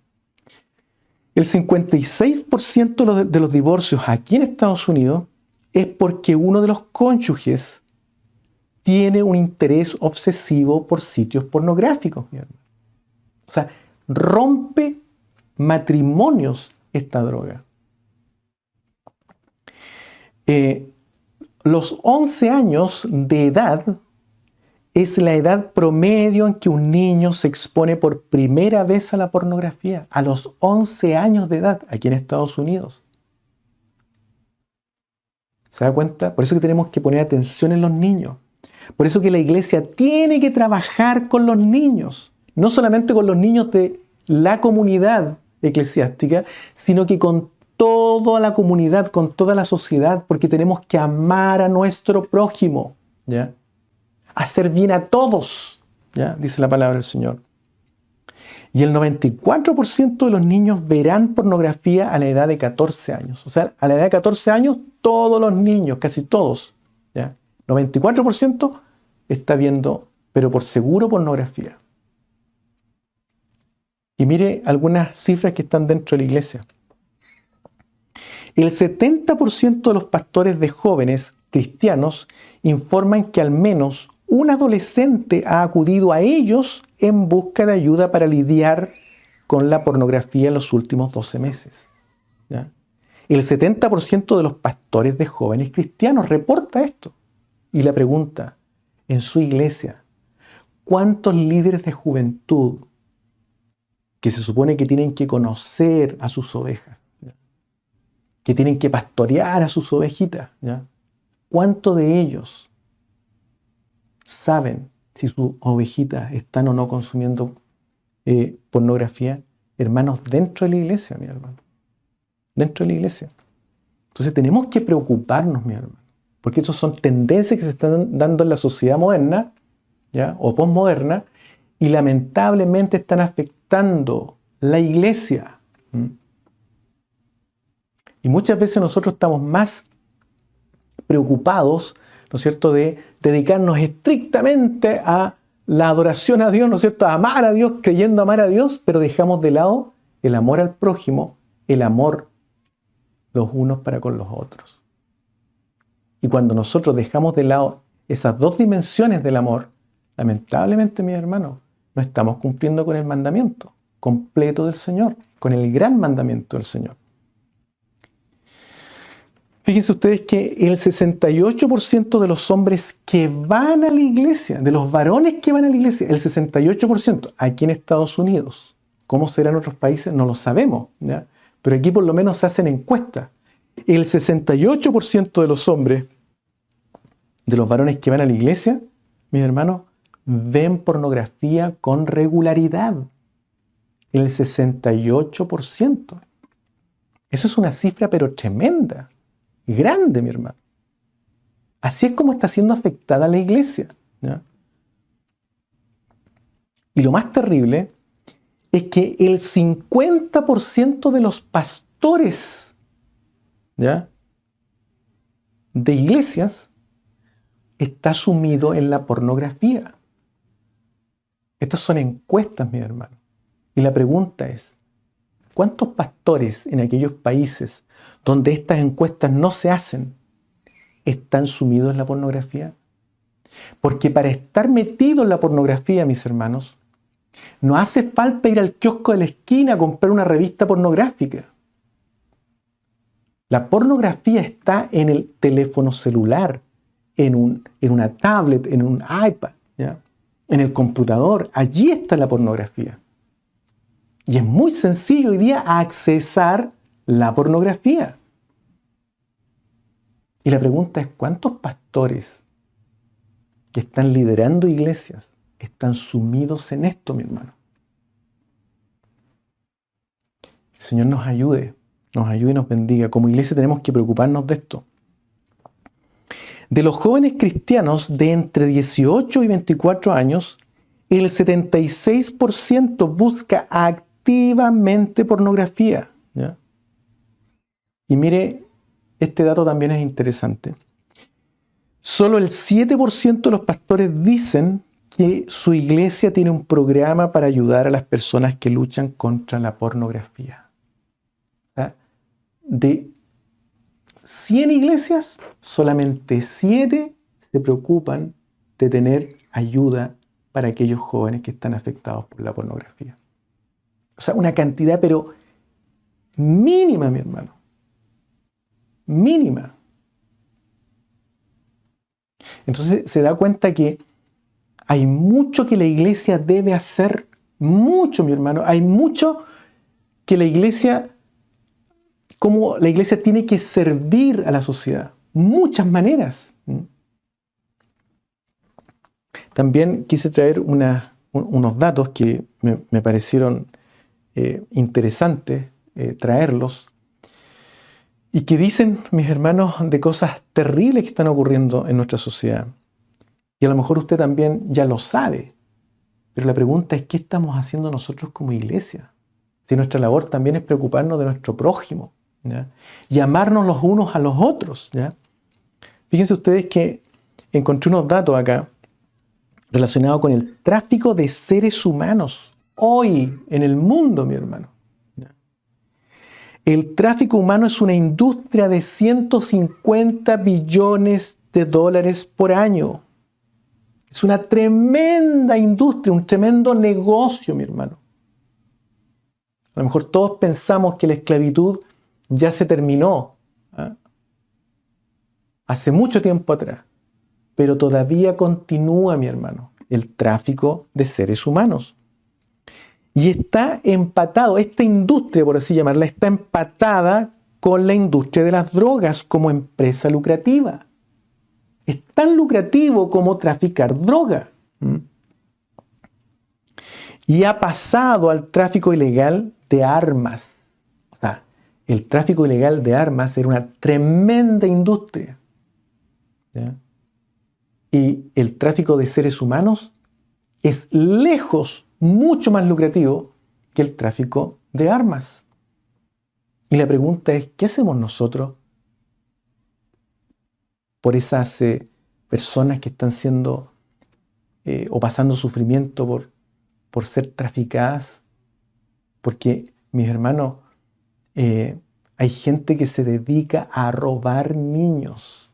El 56% de los divorcios aquí en Estados Unidos es porque uno de los cónyuges tiene un interés obsesivo por sitios pornográficos, mi hermano. O sea, rompe matrimonios esta droga. Los 11 años de edad es la edad promedio en que un niño se expone por primera vez a la pornografía, a los 11 años de edad, aquí en Estados Unidos. ¿Se da cuenta? Por eso que tenemos que poner atención en los niños. Por eso que la iglesia tiene que trabajar con los niños. No solamente con los niños de la comunidad eclesiástica, sino que con toda la comunidad, con toda la sociedad, porque tenemos que amar a nuestro prójimo, ¿ya? Hacer bien a todos, ¿ya? Dice la palabra del Señor. Y el 94% de los niños verán pornografía a la edad de 14 años. O sea, a la edad de 14 años, todos los niños, casi todos, ¿ya? 94% está viendo, pero por seguro, pornografía. Y mire algunas cifras que están dentro de la iglesia. El 70% de los pastores de jóvenes cristianos informan que al menos un adolescente ha acudido a ellos en busca de ayuda para lidiar con la pornografía en los últimos 12 meses. ¿Ya? El 70% de los pastores de jóvenes cristianos reporta esto. Y la pregunta, en su iglesia, ¿cuántos líderes de juventud que se supone que tienen que conocer a sus ovejas, ¿ya? Que tienen que pastorear a sus ovejitas, ¿ya? ¿Cuántos de ellos saben si sus ovejitas están o no consumiendo pornografía? Hermanos, dentro de la iglesia, mi hermano. Dentro de la iglesia. Entonces tenemos que preocuparnos, mi hermano. Porque estas son tendencias que se están dando en la sociedad moderna, ¿ya? O posmoderna, y lamentablemente están afectando la iglesia. Y muchas veces nosotros estamos más preocupados, ¿no es cierto?, de dedicarnos estrictamente a la adoración a Dios, ¿no es cierto?, a amar a Dios, creyendo amar a Dios, pero dejamos de lado el amor al prójimo, el amor los unos para con los otros. Y cuando nosotros dejamos de lado esas dos dimensiones del amor, lamentablemente, mis hermanos, no estamos cumpliendo con el mandamiento completo del Señor, con el gran mandamiento del Señor. Fíjense ustedes que el 68% de los hombres que van a la iglesia, de los varones que van a la iglesia, el 68%, aquí en Estados Unidos, ¿cómo será en otros países? No lo sabemos, ¿ya? Pero aquí por lo menos se hacen encuestas. El 68% de los hombres, de los varones que van a la iglesia, mis hermanos, ven pornografía con regularidad. El 68%. Eso es una cifra pero tremenda. Grande, mi hermano. Así es como está siendo afectada la iglesia, ¿ya? Y lo más terrible es que el 50% de los pastores, ¿ya?, de iglesias está sumido en la pornografía. Estas son encuestas, mi hermano. Y la pregunta es, ¿cuántos pastores en aquellos países donde estas encuestas no se hacen están sumidos en la pornografía? Porque para estar metido en la pornografía, mis hermanos, no hace falta ir al kiosco de la esquina a comprar una revista pornográfica. La pornografía está en el teléfono celular, en una tablet, en un iPad, ¿ya?, en el computador. Allí está la pornografía. Y es muy sencillo hoy día accesar la pornografía. Y la pregunta es, ¿cuántos pastores que están liderando iglesias están sumidos en esto, mi hermano? El Señor nos ayude y nos bendiga. Como iglesia tenemos que preocuparnos de esto. De los jóvenes cristianos de entre 18 y 24 años, el 76% busca activamente pornografía, ¿ya? Y mire, este dato también es interesante. Solo el 7% de los pastores dicen que su iglesia tiene un programa para ayudar a las personas que luchan contra la pornografía. O sea, de 100 iglesias, solamente 7 se preocupan de tener ayuda para aquellos jóvenes que están afectados por la pornografía. O sea, una cantidad pero mínima, mi hermano. Mínima. Entonces se da cuenta que hay mucho que la iglesia debe hacer. Mucho, mi hermano. Hay mucho que la iglesia, como la iglesia tiene que servir a la sociedad. muchas maneras. También quise traer unos datos que me parecieron interesantes traerlos y que dicen, mis hermanos, de cosas terribles que están ocurriendo en nuestra sociedad. Y a lo mejor usted también ya lo sabe, pero la pregunta es, ¿qué estamos haciendo nosotros como iglesia? Si nuestra labor también es preocuparnos de nuestro prójimo, ¿ya? Y amarnos los unos a los otros, ¿ya? Fíjense ustedes que encontré unos datos acá relacionados con el tráfico de seres humanos hoy en el mundo, mi hermano. El tráfico humano es una industria de 150 billones de dólares por año. Es una tremenda industria, un tremendo negocio, mi hermano. A lo mejor todos pensamos que la esclavitud ya se terminó, ¿eh? Hace mucho tiempo atrás, pero todavía continúa, mi hermano, el tráfico de seres humanos. Y está empatado, esta industria, por así llamarla, está empatada con la industria de las drogas como empresa lucrativa. Es tan lucrativo como traficar droga. Y ha pasado al tráfico ilegal de armas. O sea, el tráfico ilegal de armas era una tremenda industria, ¿ya? Y el tráfico de seres humanos es lejos mucho más lucrativo que el tráfico de armas. Y la pregunta es, ¿qué hacemos nosotros por esas personas que están siendo o pasando sufrimiento por ser traficadas? Porque, mis hermanos, hay gente que se dedica a robar niños.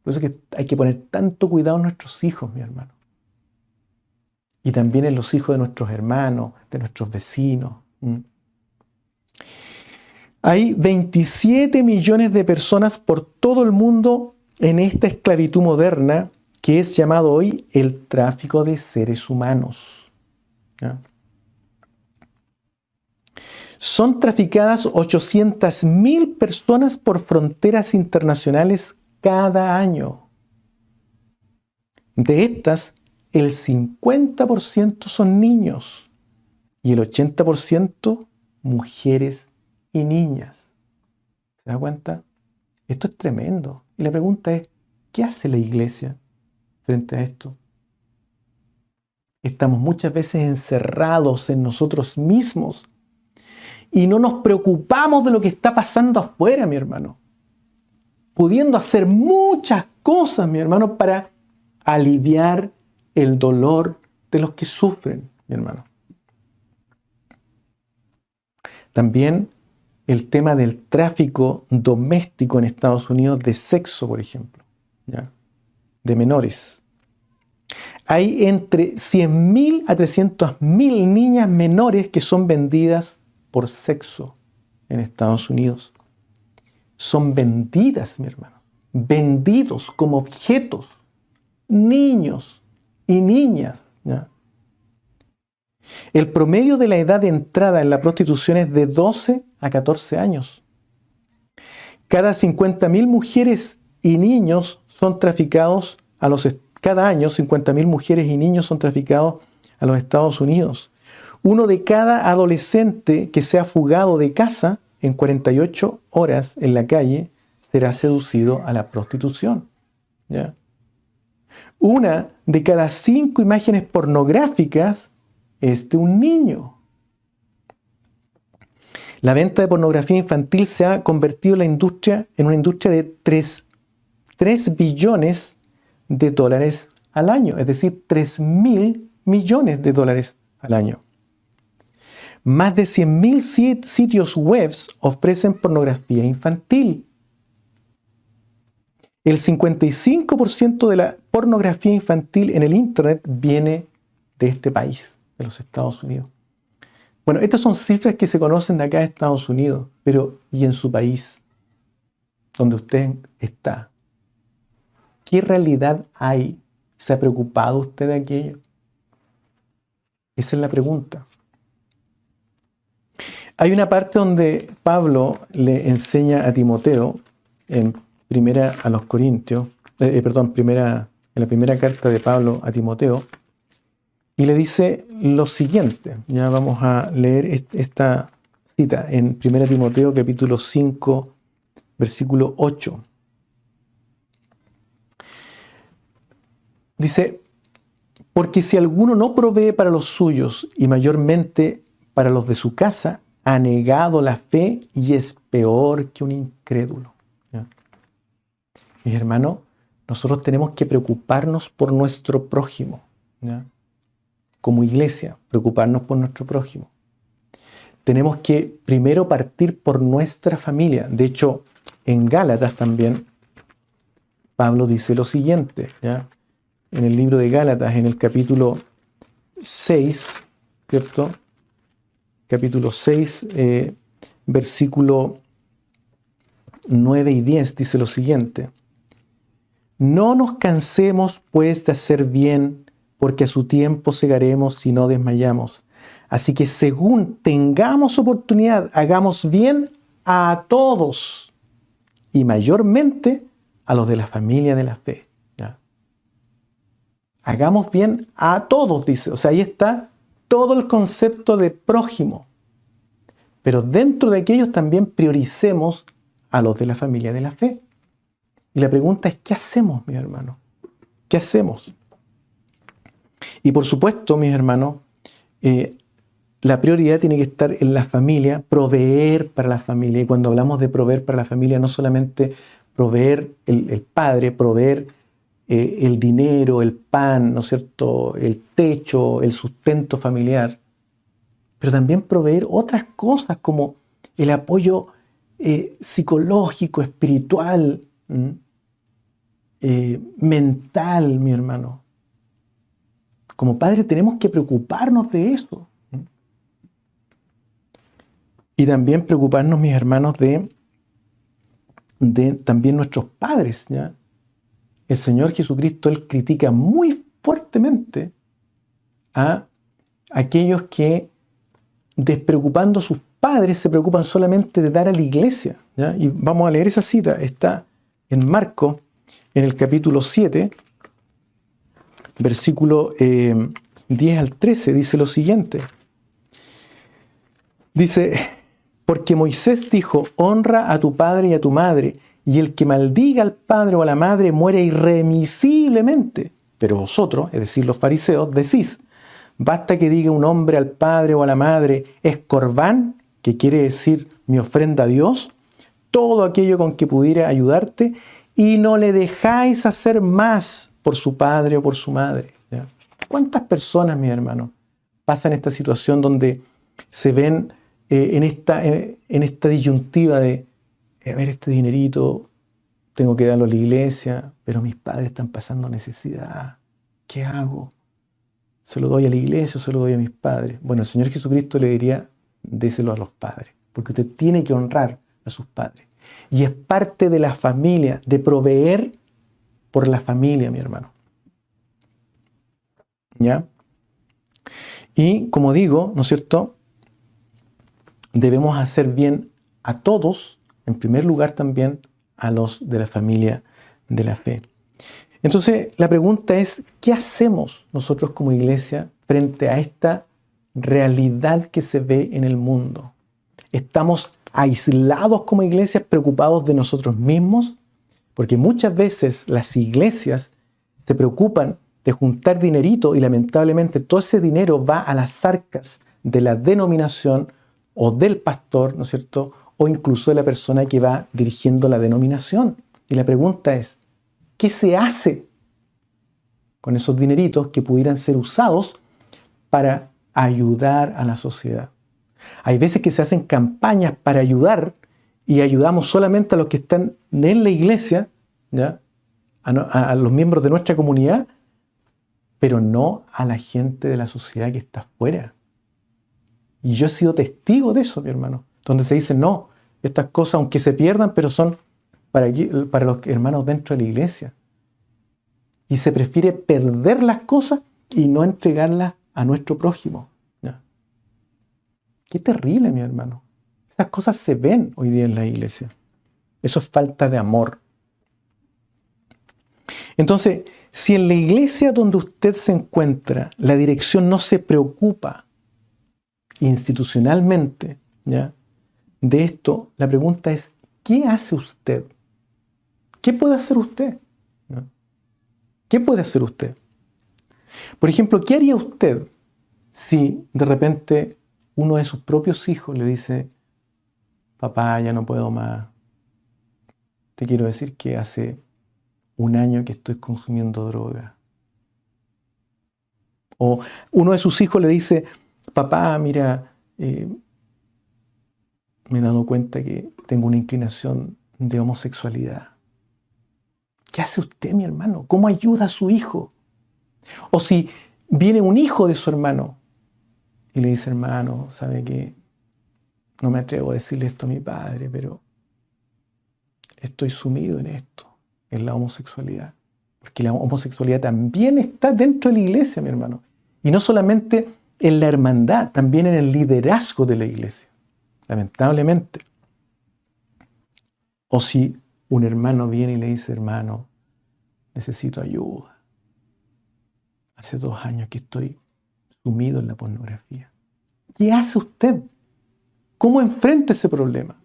Por eso es que hay que poner tanto cuidado en nuestros hijos, mi hermano. Y también en los hijos de nuestros hermanos, de nuestros vecinos. Hay 27 millones de personas por todo el mundo en esta esclavitud moderna que es llamado hoy el tráfico de seres humanos, ¿ya? Son traficadas 800,000 personas por fronteras internacionales cada año. De estas, el 50% son niños y el 80% mujeres y niñas. ¿Se da cuenta? Esto es tremendo. Y la pregunta es, ¿qué hace la iglesia frente a esto? Estamos muchas veces encerrados en nosotros mismos y no nos preocupamos de lo que está pasando afuera, mi hermano. Pudiendo hacer muchas cosas, mi hermano, para aliviar el dolor de los que sufren, mi hermano. También el tema del tráfico doméstico en Estados Unidos de sexo, por ejemplo, ¿ya? De menores. Hay entre 100,000 a 300,000 niñas menores que son vendidas por sexo en Estados Unidos. Son vendidas, mi hermano. Vendidos como objetos. Niños y niñas, ¿ya? El promedio de la edad de entrada en la prostitución es de 12 a 14 años. Cada 50,000 mujeres y niños son traficados cada año 50,000 mujeres y niños son traficados a los Estados Unidos. Uno de cada adolescente que sea fugado de casa en 48 horas en la calle será seducido a la prostitución, ¿ya? Una de cada 5 imágenes pornográficas es de un niño. La venta de pornografía infantil se ha convertido en una industria de 3 billones de dólares al año, es decir, 3.000 millones de dólares al año. Más de 100,000 sitios web ofrecen pornografía infantil. El 55% de la pornografía infantil en el Internet viene de este país, de los Estados Unidos. Bueno, estas son cifras que se conocen de acá de Estados Unidos, pero ¿y en su país, donde usted está? ¿Qué realidad hay? ¿Se ha preocupado usted de aquello? Esa es la pregunta. Hay una parte donde Pablo le enseña a Timoteo, en primera a los Corintios, en la primera carta de Pablo a Timoteo, y le dice lo siguiente. Ya vamos a leer esta cita en 1 Timoteo capítulo 5, versículo 8. Dice, porque si alguno no provee para los suyos y mayormente para los de su casa, ha negado la fe y es peor que un incrédulo. ¿Ya? Mis hermanos, nosotros tenemos que preocuparnos por nuestro prójimo. ¿Ya? Como iglesia, preocuparnos por nuestro prójimo. Tenemos que primero partir por nuestra familia. De hecho, en Gálatas también, Pablo dice lo siguiente, ¿ya? En el libro de Gálatas, en el capítulo 6, ¿cierto? Capítulo 6, versículo 9 y 10, dice lo siguiente. No nos cansemos, pues, de hacer bien, porque a su tiempo segaremos si no desmayamos. Así que según tengamos oportunidad, hagamos bien a todos, y mayormente a los de la familia de la fe. ¿Ya? Hagamos bien a todos, dice. O sea, ahí está todo el concepto de prójimo. Pero dentro de aquellos también prioricemos a los de la familia de la fe. Y la pregunta es, ¿qué hacemos, mis hermanos? ¿Qué hacemos? Y por supuesto, mis hermanos, la prioridad tiene que estar en la familia, proveer para la familia. Y cuando hablamos de proveer para la familia, no solamente proveer el padre, proveer el dinero, el pan, ¿no es cierto?, el techo, el sustento familiar, pero también proveer otras cosas como el apoyo psicológico, espiritual, mental, mi hermano. Como padres tenemos que preocuparnos de eso. Y también preocuparnos, mis hermanos, de también nuestros padres, ¿ya? El Señor Jesucristo, Él critica muy fuertemente a aquellos que, despreocupando a sus padres, se preocupan solamente de dar a la iglesia, ¿ya? Y vamos a leer esa cita. Está en Marcos, en el capítulo 7, versículo 10 al 13, dice lo siguiente. Dice, porque Moisés dijo, honra a tu padre y a tu madre, y el que maldiga al padre o a la madre muere irremisiblemente. Pero vosotros, es decir, los fariseos, decís, basta que diga un hombre al padre o a la madre, es corbán, que quiere decir mi ofrenda a Dios, todo aquello con que pudiera ayudarte, y no le dejáis hacer más por su padre o por su madre. ¿Ya? ¿Cuántas personas, mis hermanos, pasan esta situación donde se ven en esta disyuntiva de, a ver, este dinerito tengo que darlo a la iglesia, pero mis padres están pasando necesidad? ¿Qué hago? ¿Se lo doy a la iglesia o se lo doy a mis padres? Bueno, el Señor Jesucristo le diría, déselo a los padres, porque usted tiene que honrar a sus padres. Y es parte de la familia, de proveer por la familia, mi hermano. ¿Ya? Y como digo, ¿no es cierto?, debemos hacer bien a todos, en primer lugar también a los de la familia de la fe. Entonces, la pregunta es, ¿qué hacemos nosotros como iglesia frente a esta realidad que se ve en el mundo? ¿Estamos aislados como iglesias, preocupados de nosotros mismos? Porque muchas veces las iglesias se preocupan de juntar dinerito y lamentablemente todo ese dinero va a las arcas de la denominación o del pastor, ¿no es cierto?, o incluso de la persona que va dirigiendo la denominación. Y la pregunta es, ¿qué se hace con esos dineritos que pudieran ser usados para ayudar a la sociedad? Hay veces que se hacen campañas para ayudar y ayudamos solamente a los que están en la iglesia, ¿ya?, a los miembros de nuestra comunidad, pero no a la gente de la sociedad que está afuera. Y yo he sido testigo de eso, mi hermano, donde se dice, no, estas cosas, aunque se pierdan, pero son para los hermanos dentro de la iglesia. Y se prefiere perder las cosas y no entregarlas a nuestro prójimo. ¿Ya? Qué terrible, mi hermano. Esas cosas se ven hoy día en la iglesia. Eso es falta de amor. Entonces, si en la iglesia donde usted se encuentra, la dirección no se preocupa institucionalmente, ¿ya?, de esto, la pregunta es, ¿qué hace usted? ¿Qué puede hacer usted? ¿No? ¿Qué puede hacer usted? Por ejemplo, ¿qué haría usted si de repente uno de sus propios hijos le dice, papá, ya no puedo más? Te quiero decir que hace un año que estoy consumiendo droga. O uno de sus hijos le dice, papá, mira, me he dado cuenta que tengo una inclinación de homosexualidad. ¿Qué hace usted, mi hermano? ¿Cómo ayuda a su hijo? O si viene un hijo de su hermano y le dice, hermano, ¿sabe qué? No me atrevo a decirle esto a mi padre, pero estoy sumido en esto, en la homosexualidad. Porque la homosexualidad también está dentro de la iglesia, mi hermano. Y no solamente en la hermandad, también en el liderazgo de la iglesia. Lamentablemente. O si un hermano viene y le dice, hermano, necesito ayuda. Hace 2 años que estoy sumido en la pornografía. ¿Qué hace usted? ¿Cómo enfrenta ese problema?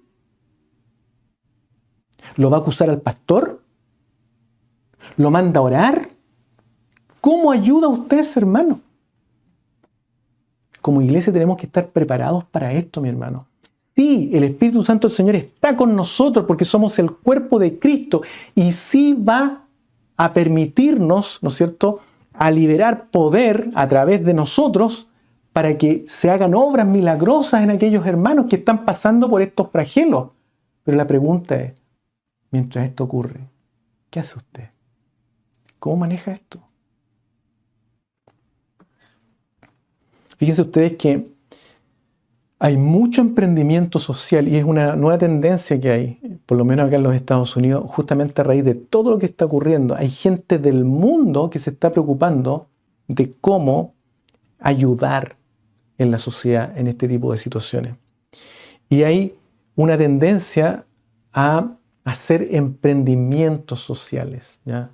¿Lo va a acusar al pastor? ¿Lo manda a orar? ¿Cómo ayuda a usted, ese hermano? Como iglesia tenemos que estar preparados para esto, mi hermano. Sí, el Espíritu Santo del Señor está con nosotros porque somos el cuerpo de Cristo y sí va a permitirnos, ¿no es cierto?, a liberar poder a través de nosotros para que se hagan obras milagrosas en aquellos hermanos que están pasando por estos flagelos. Pero la pregunta es, mientras esto ocurre, ¿qué hace usted? ¿Cómo maneja esto? Fíjense ustedes que hay mucho emprendimiento social y es una nueva tendencia que hay, por lo menos acá en los Estados Unidos, justamente a raíz de todo lo que está ocurriendo. Hay gente del mundo que se está preocupando de cómo ayudar en la sociedad en este tipo de situaciones. Y hay una tendencia a hacer emprendimientos sociales, ¿ya?,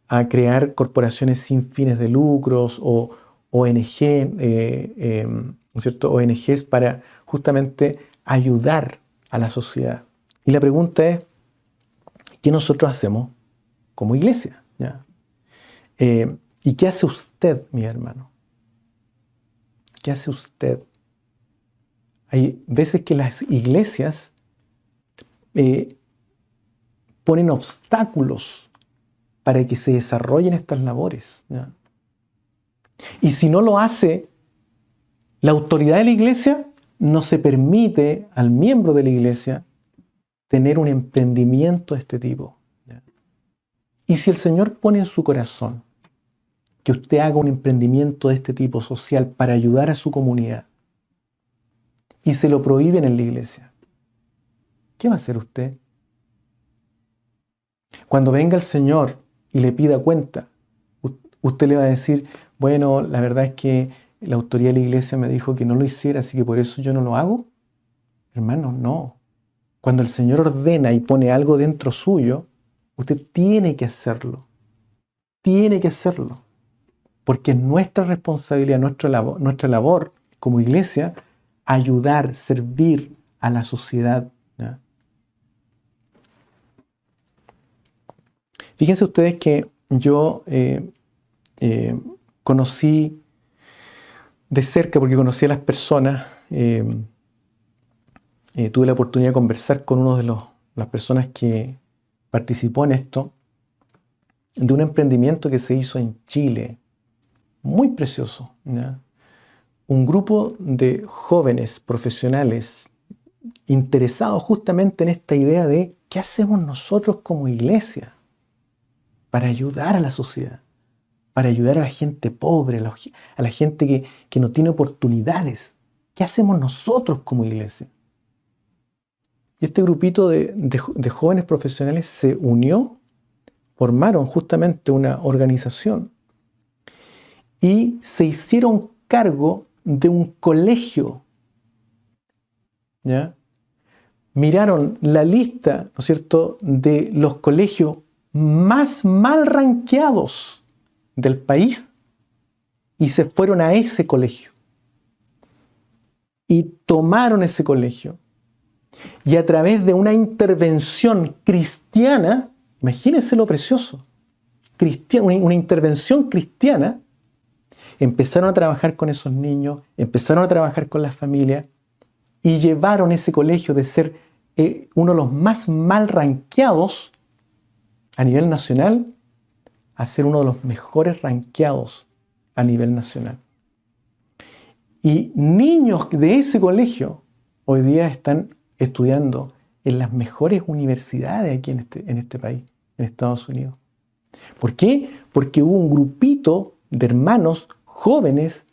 a crear corporaciones sin fines de lucros o ONG, ¿no es cierto?, ONGs para justamente ayudar a la sociedad. Y la pregunta es, ¿qué nosotros hacemos como iglesia? ¿Ya? ¿Y qué hace usted, mi hermano? ¿Qué hace usted? Hay veces que las iglesias ponen obstáculos para que se desarrollen estas labores, ¿ya? Y si no lo hace la autoridad de la iglesia, no se permite al miembro de la iglesia tener un emprendimiento de este tipo, ¿ya? Y si el Señor pone en su corazón que usted haga un emprendimiento de este tipo social para ayudar a su comunidad y se lo prohíben en la iglesia, ¿qué va a hacer usted? Cuando venga el Señor y le pida cuenta, usted le va a decir, bueno, la verdad es que la autoridad de la iglesia me dijo que no lo hiciera, así que por eso yo no lo hago. Hermano, no. Cuando el Señor ordena y pone algo dentro suyo, usted tiene que hacerlo. Tiene que hacerlo. Porque es nuestra responsabilidad, nuestra labor como iglesia, ayudar, servir a la sociedad, ¿ya? Fíjense ustedes que yo conocí de cerca, porque conocí a las personas, tuve la oportunidad de conversar con uno de las personas que participó en esto, de un emprendimiento que se hizo en Chile, muy precioso, ¿ya? Un grupo de jóvenes profesionales interesados justamente en esta idea de ¿qué hacemos nosotros como iglesia para ayudar a la sociedad? Para ayudar a la gente pobre, a la gente que no tiene oportunidades. ¿Qué hacemos nosotros como iglesia? Y este grupito de jóvenes profesionales se unió, formaron justamente una organización y se hicieron cargo de un colegio, ¿ya? Miraron la lista, ¿no es cierto?, de los colegios más mal ranqueados del país y se fueron a ese colegio. Y tomaron ese colegio. Y a través de una intervención cristiana, imagínense lo precioso, una intervención cristiana, empezaron a trabajar con esos niños, empezaron a trabajar con las familias y llevaron ese colegio de ser uno de los más mal ranqueados a nivel nacional a ser uno de los mejores ranqueados a nivel nacional. Y niños de ese colegio hoy día están estudiando en las mejores universidades aquí en este país, en Estados Unidos. ¿Por qué? Porque hubo un grupito de hermanos jóvenes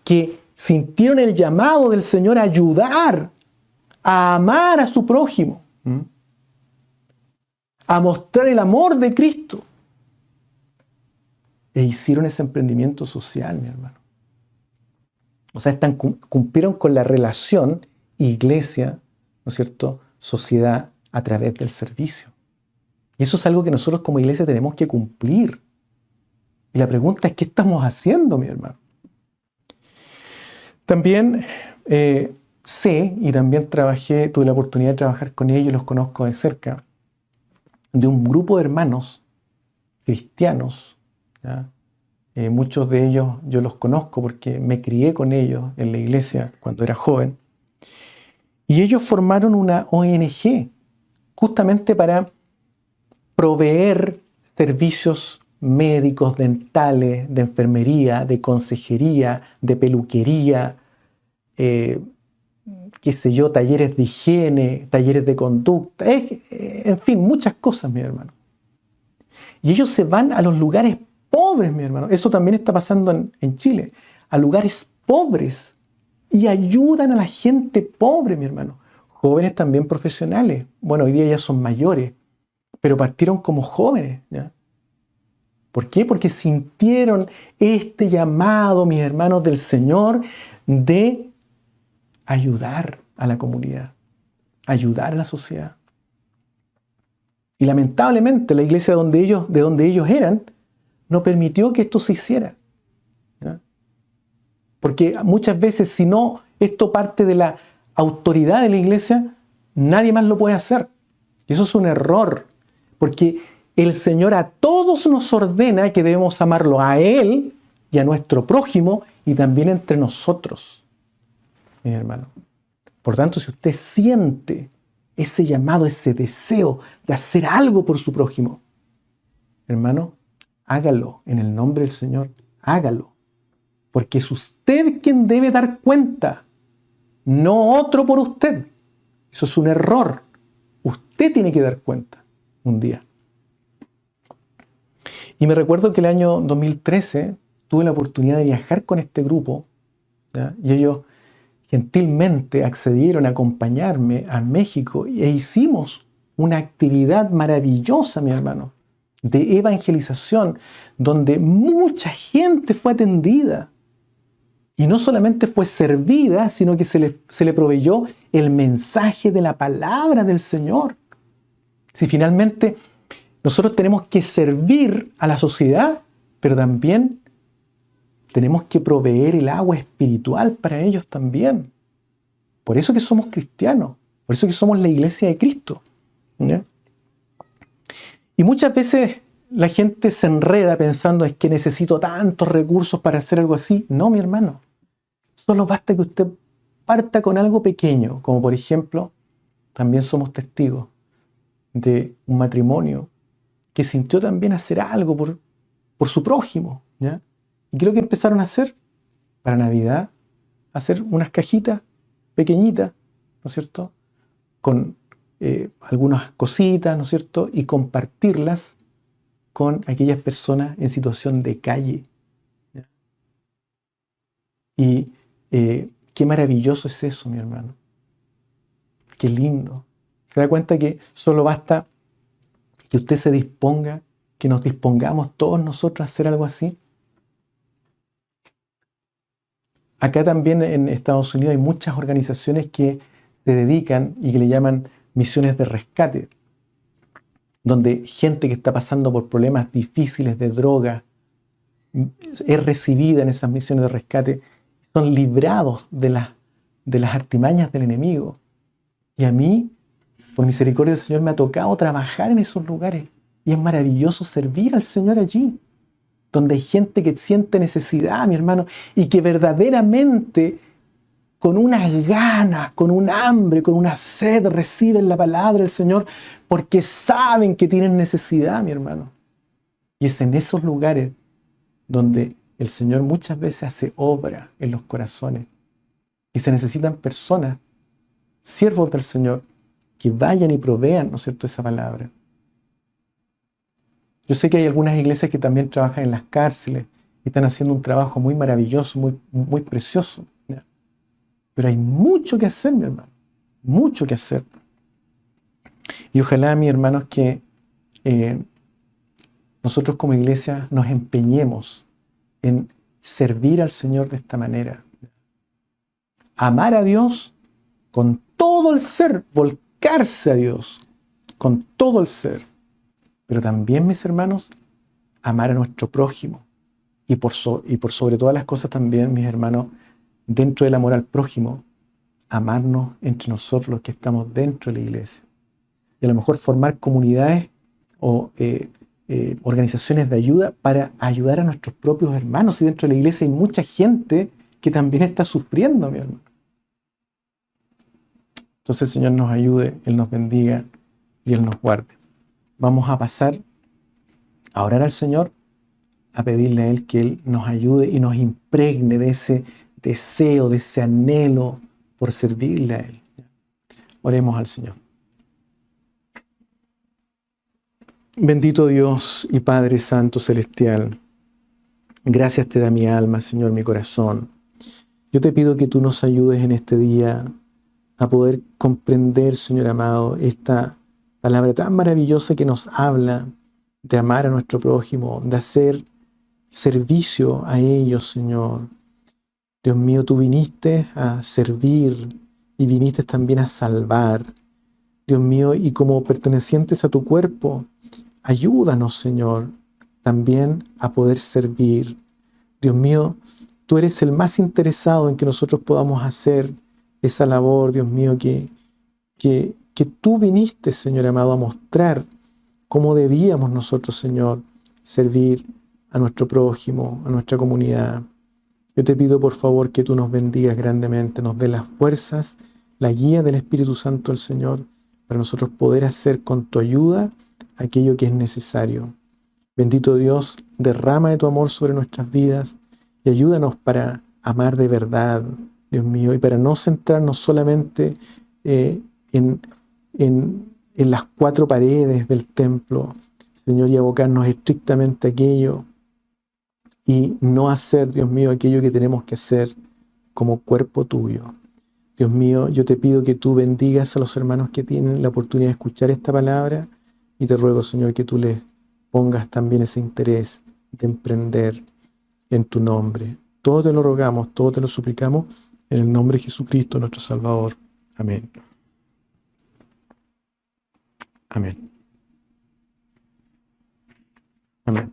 que sintieron el llamado del Señor a ayudar, a amar a su prójimo, a mostrar el amor de Cristo. E hicieron ese emprendimiento social, mi hermano. O sea, cumplieron con la relación iglesia, ¿no es cierto?, sociedad a través del servicio. Y eso es algo que nosotros como iglesia tenemos que cumplir. Y la pregunta es, ¿qué estamos haciendo, mi hermano? También sé, y también tuve la oportunidad de trabajar con ellos, los conozco de cerca, de un grupo de hermanos cristianos, ¿ya? Muchos de ellos yo los conozco porque me crié con ellos en la iglesia cuando era joven. Y ellos formaron una ONG justamente para proveer servicios médicos, dentales, de enfermería, de consejería, de peluquería, qué sé yo, talleres de higiene, talleres de conducta, en fin, muchas cosas, mi hermano. Y ellos se van a los lugares pobres, mi hermano. Eso también está pasando en Chile. A lugares pobres y ayudan a la gente pobre, mi hermano. Jóvenes también profesionales. Bueno, hoy día ya son mayores, pero partieron como jóvenes, ¿ya? ¿Por qué? Porque sintieron este llamado, mis hermanos, del Señor de ayudar a la comunidad, ayudar a la sociedad. Y lamentablemente la iglesia de donde ellos eran no permitió que esto se hiciera, ¿ya? Porque muchas veces, si no esto parte de la autoridad de la iglesia, nadie más lo puede hacer. Y eso es un error, porque el Señor a todos nos ordena que debemos amarlo a Él y a nuestro prójimo y también entre nosotros, mi hermano. Por tanto, si usted siente ese llamado, ese deseo de hacer algo por su prójimo, hermano, hágalo en el nombre del Señor, hágalo. Porque es usted quien debe dar cuenta, no otro por usted. Eso es un error. Usted tiene que dar cuenta un día. Y me recuerdo que el año 2013 tuve la oportunidad de viajar con este grupo, ¿ya? Y ellos gentilmente accedieron a acompañarme a México e hicimos una actividad maravillosa, mi hermano, de evangelización, donde mucha gente fue atendida. Y no solamente fue servida, sino que se le proveyó el mensaje de la palabra del Señor. Si finalmente nosotros tenemos que servir a la sociedad, pero también tenemos que proveer el agua espiritual para ellos también. Por eso que somos cristianos, por eso que somos la iglesia de Cristo, ¿ya? Y muchas veces la gente se enreda pensando, es que necesito tantos recursos para hacer algo así. No, mi hermano. Solo basta que usted parta con algo pequeño, como por ejemplo, también somos testigos de un matrimonio que sintió también hacer algo por su prójimo, ¿ya? ¿Y qué es lo que empezaron a hacer? Para Navidad, hacer unas cajitas pequeñitas, ¿no es cierto?, con algunas cositas, ¿no es cierto?, y compartirlas con aquellas personas en situación de calle, ¿ya? Y qué maravilloso es eso, mi hermano. Qué lindo. ¿Se da cuenta que solo basta que usted se disponga, que nos dispongamos todos nosotros a hacer algo así? Acá también en Estados Unidos hay muchas organizaciones que se dedican y que le llaman misiones de rescate. donde gente que está pasando por problemas difíciles de droga es recibida en esas misiones de rescate, son librados de las artimañas del enemigo. Y a mí, por misericordia del Señor, me ha tocado trabajar en esos lugares. Y es maravilloso servir al Señor allí, donde hay gente que siente necesidad, mi hermano, y que verdaderamente, con unas ganas, con un hambre, con una sed, reciben la palabra del Señor porque saben que tienen necesidad, mi hermano. Y es en esos lugares donde el Señor muchas veces hace obra en los corazones. Y se necesitan personas, siervos del Señor, que vayan y provean, ¿no es cierto?, esa palabra. Yo sé que hay algunas iglesias que también trabajan en las cárceles y están haciendo un trabajo muy maravilloso, muy precioso. ¿Ya? Pero hay mucho que hacer, mi hermano. Mucho que hacer. Y ojalá, mis hermanos, que nosotros como iglesia nos empeñemos en servir al Señor de esta manera. Amar a Dios con todo el ser, volcarse a Dios con todo el ser. Pero también, mis hermanos, amar a nuestro prójimo. Y por sobre todas las cosas también, mis hermanos, dentro del amor al prójimo, amarnos entre nosotros los que estamos dentro de la iglesia. Y a lo mejor formar comunidades o organizaciones de ayuda para ayudar a nuestros propios hermanos. Y dentro de la iglesia hay mucha gente que también está sufriendo, mi hermano. Entonces el Señor nos ayude, Él nos bendiga y Él nos guarde. Vamos a pasar a orar al Señor, a pedirle a Él que Él nos ayude y nos impregne de ese deseo, de ese anhelo por servirle a Él. Oremos al Señor. Bendito Dios y Padre Santo Celestial, gracias te da mi alma, Señor, mi corazón. Yo te pido que tú nos ayudes en este día a poder comprender, Señor amado, esta palabra tan maravillosa que nos habla de amar a nuestro prójimo, de hacer servicio a ellos, Señor. Dios mío, tú viniste a servir y viniste también a salvar. Dios mío, y como pertenecientes a tu cuerpo, ayúdanos, Señor, también a poder servir. Dios mío, tú eres el más interesado en que nosotros podamos hacer esa labor, Dios mío, que tú viniste, Señor amado, a mostrar cómo debíamos nosotros, Señor, servir a nuestro prójimo, a nuestra comunidad. Yo te pido, por favor, que tú nos bendigas grandemente, nos dé las fuerzas, la guía del Espíritu Santo del Señor, para nosotros poder hacer con tu ayuda aquello que es necesario. Bendito Dios, derrama de tu amor sobre nuestras vidas y ayúdanos para amar de verdad, Dios mío, y para no centrarnos solamente en las cuatro paredes del templo, Señor, y abocarnos estrictamente a aquello y no hacer, Dios mío, aquello que tenemos que hacer como cuerpo tuyo. Dios mío, yo te pido que tú bendigas a los hermanos que tienen la oportunidad de escuchar esta palabra y te ruego, Señor, que tú les pongas también ese interés de emprender en tu nombre. Todo te lo rogamos, todo te lo suplicamos en el nombre de Jesucristo, nuestro Salvador. Amén. Amén. Amén.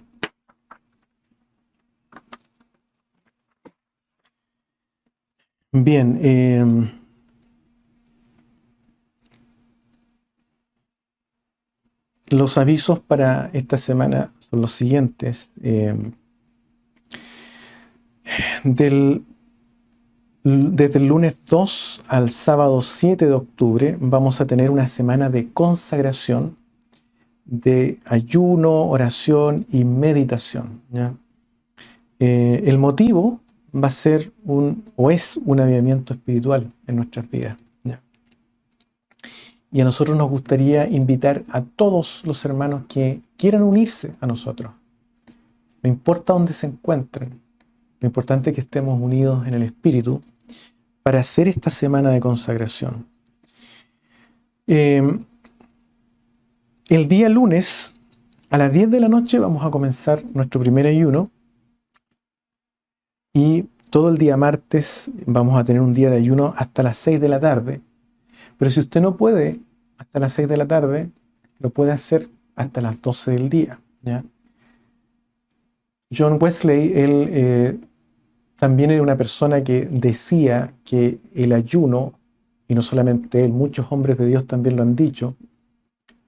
Bien, los avisos para esta semana son los siguientes. Desde el lunes 2 al sábado 7 de octubre vamos a tener una semana de consagración, de ayuno, oración y meditación, ¿ya? El motivo va a ser es un avivamiento espiritual en nuestras vidas, ¿ya? Y a nosotros nos gustaría invitar a todos los hermanos que quieran unirse a nosotros. No importa dónde se encuentren, lo importante es que estemos unidos en el Espíritu para hacer esta semana de consagración. El día lunes a las 10 de la noche vamos a comenzar nuestro primer ayuno y todo el día martes vamos a tener un día de ayuno hasta las 6 de la tarde. Pero si usted no puede hasta las 6 de la tarde, lo puede hacer hasta las 12 del día, ¿ya? John Wesley, él también era una persona que decía que el ayuno, y no solamente él, muchos hombres de Dios también lo han dicho,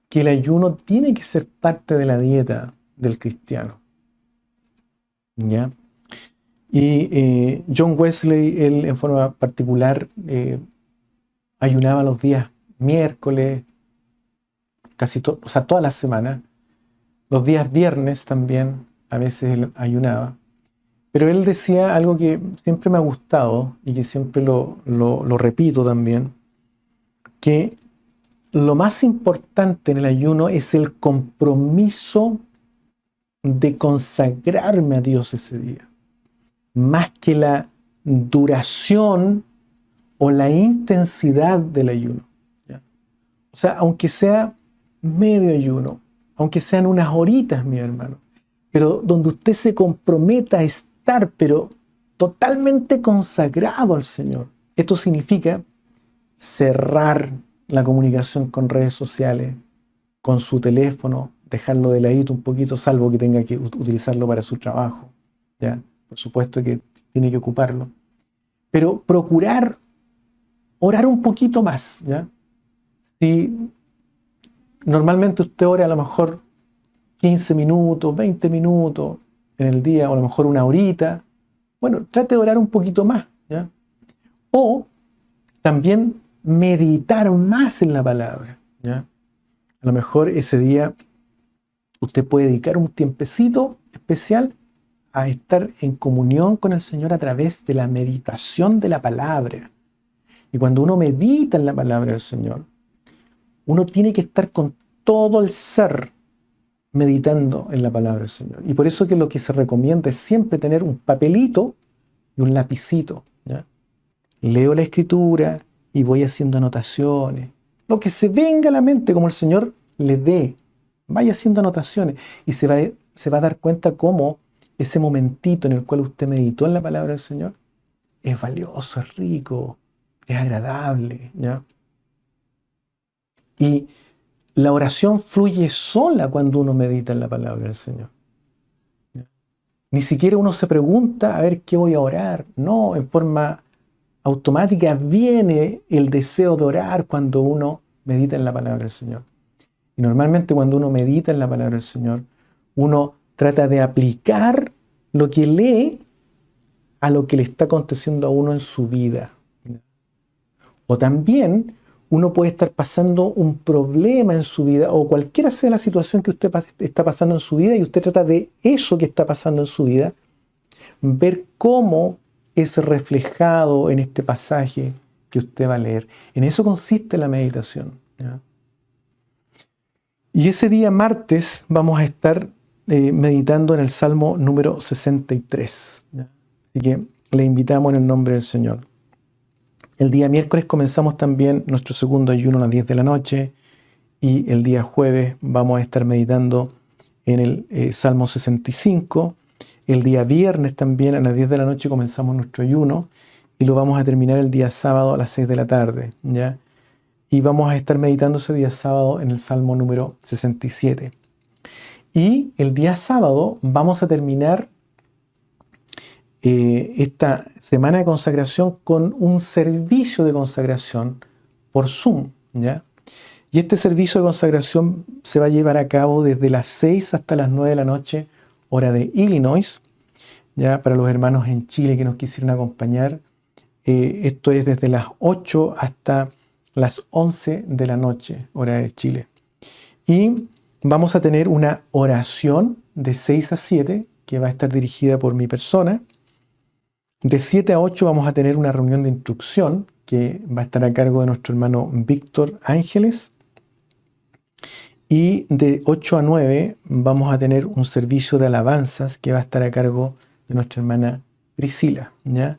que el ayuno tiene que ser parte de la dieta del cristiano, ¿ya? Y John Wesley, él en forma particular, ayunaba los días miércoles, o sea, toda la semana. Los días viernes también, a veces él ayunaba. Pero él decía algo que siempre me ha gustado y que siempre lo repito también, que lo más importante en el ayuno es el compromiso de consagrarme a Dios ese día, más que la duración o la intensidad del ayuno, ¿ya? O sea, aunque sea medio ayuno, aunque sean unas horitas, mi hermano, pero donde usted se comprometa a estar, pero totalmente consagrado al Señor. Esto significa cerrar la comunicación con redes sociales, con su teléfono, dejarlo de ladito un poquito, salvo que tenga que utilizarlo para su trabajo, ¿ya? Por supuesto que tiene que ocuparlo. Pero procurar orar un poquito más, ¿ya? Si normalmente usted ora a lo mejor 15 minutos, 20 minutos en el día, o a lo mejor una horita, bueno, trate de orar un poquito más, ¿ya? O también meditar más en la palabra, ¿ya? A lo mejor ese día usted puede dedicar un tiempecito especial a estar en comunión con el Señor a través de la meditación de la palabra. Y cuando uno medita en la palabra del Señor, uno tiene que estar con todo el ser meditando en la palabra del Señor. Y por eso que lo que se recomienda es siempre tener un papelito y un lapicito, ¿ya? Leo la Escritura y voy haciendo anotaciones. Lo que se venga a la mente, como el Señor le dé, vaya haciendo anotaciones y se va a dar cuenta cómo ese momentito en el cual usted meditó en la palabra del Señor es valioso, es rico, es agradable, ¿ya? Y la oración fluye sola cuando uno medita en la palabra del Señor, ¿ya? Ni siquiera uno se pregunta a ver qué voy a orar. No, en forma automática viene el deseo de orar cuando uno medita en la palabra del Señor. Y normalmente cuando uno medita en la palabra del Señor, uno trata de aplicar lo que lee a lo que le está aconteciendo a uno en su vida. O también uno puede estar pasando un problema en su vida, o cualquiera sea la situación que usted está pasando en su vida, y usted trata de eso que está pasando en su vida, ver cómo es reflejado en este pasaje que usted va a leer. En eso consiste la meditación, ¿ya? Y ese día martes vamos a estar meditando en el Salmo número 63, ¿ya? Así que le invitamos en el nombre del Señor. El día miércoles comenzamos también nuestro segundo ayuno a las 10 de la noche, y el día jueves vamos a estar meditando en el Salmo 65. El día viernes también a las 10 de la noche comenzamos nuestro ayuno y lo vamos a terminar el día sábado a las 6 de la tarde, ¿ya? Y vamos a estar meditando ese día sábado en el Salmo número 67. Y el día sábado vamos a terminar esta semana de consagración con un servicio de consagración por Zoom, ¿ya? Y este servicio de consagración se va a llevar a cabo desde las 6 hasta las 9 de la noche, hora de Illinois, ¿ya? Para los hermanos en Chile que nos quisieran acompañar, esto es desde las 8 hasta las 11 de la noche, hora de Chile. Y vamos a tener una oración de 6 a 7 que va a estar dirigida por mi persona. De 7 a 8 vamos a tener una reunión de instrucción que va a estar a cargo de nuestro hermano Víctor Ángeles. Y de 8 a 9 vamos a tener un servicio de alabanzas que va a estar a cargo de nuestra hermana Priscila, ¿ya?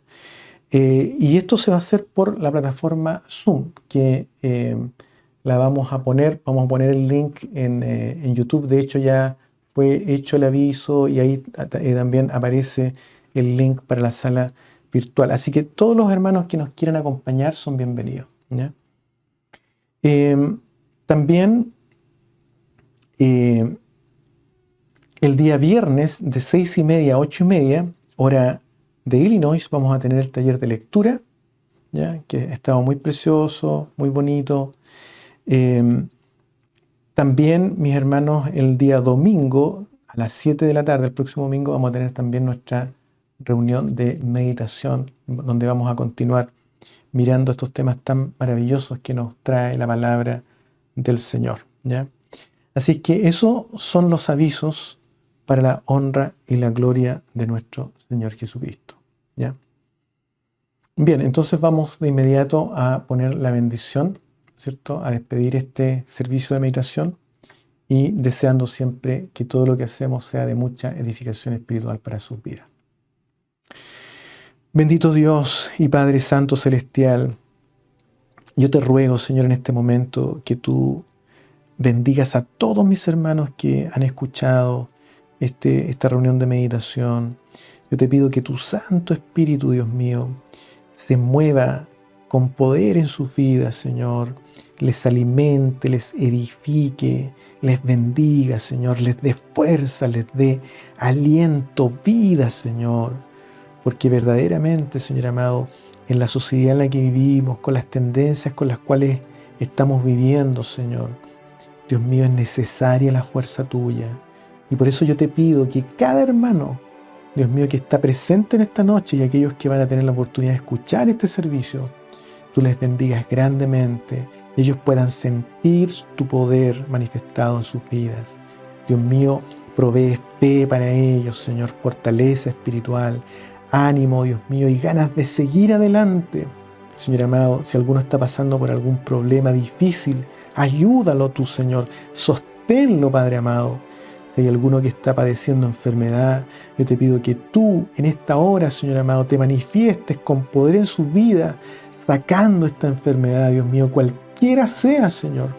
Y esto se va a hacer por la plataforma Zoom, que la vamos a poner el link en YouTube. De hecho, ya fue hecho el aviso y ahí también aparece el link para la sala virtual. Así que todos los hermanos que nos quieran acompañar son bienvenidos, ¿ya? También El día viernes de 6:30 a 8:30, hora de Illinois, vamos a tener el taller de lectura, ¿ya? Que ha estado muy precioso, muy bonito. También, mis hermanos, el día domingo, a las 7 de la tarde, el próximo domingo, vamos a tener también nuestra reunión de meditación, donde vamos a continuar mirando estos temas tan maravillosos que nos trae la palabra del Señor, ¿ya? Así que esos son los avisos para la honra y la gloria de nuestro Señor Jesucristo, ¿ya? Bien, entonces vamos de inmediato a poner la bendición, ¿cierto? A despedir este servicio de meditación y deseando siempre que todo lo que hacemos sea de mucha edificación espiritual para sus vidas. Bendito Dios y Padre Santo Celestial, yo te ruego, Señor, en este momento que tú bendigas a todos mis hermanos que han escuchado esta reunión de meditación. Yo te pido que tu Santo Espíritu, Dios mío, se mueva con poder en sus vidas, Señor. Les alimente, les edifique, les bendiga, Señor. Les dé fuerza, les dé aliento, vida, Señor. Porque verdaderamente, Señor amado, en la sociedad en la que vivimos, con las tendencias con las cuales estamos viviendo, Señor, Dios mío, es necesaria la fuerza tuya. Y por eso yo te pido que cada hermano, Dios mío, que está presente en esta noche y aquellos que van a tener la oportunidad de escuchar este servicio, tú les bendigas grandemente, ellos puedan sentir tu poder manifestado en sus vidas. Dios mío, provee fe para ellos, Señor, fortaleza espiritual, ánimo, Dios mío, y ganas de seguir adelante. Señor amado, si alguno está pasando por algún problema difícil, ayúdalo tú, Señor, sosténlo, Padre amado. Si hay alguno que está padeciendo enfermedad, yo te pido que tú en esta hora, Señor amado, te manifiestes con poder en su vida, sacando esta enfermedad, Dios mío, cualquiera sea, Señor.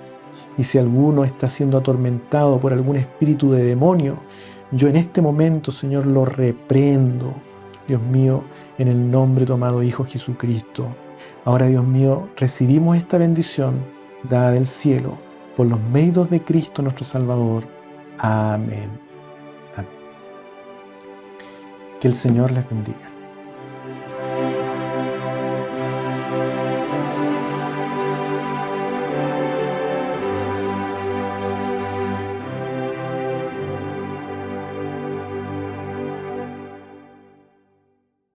Y si alguno está siendo atormentado por algún espíritu de demonio, yo en este momento, Señor, lo reprendo, Dios mío, en el nombre de tu amado Hijo Jesucristo. Ahora, Dios mío, recibimos esta bendición dada del cielo por los méritos de Cristo nuestro Salvador. Amén. Amén. Que el Señor les bendiga.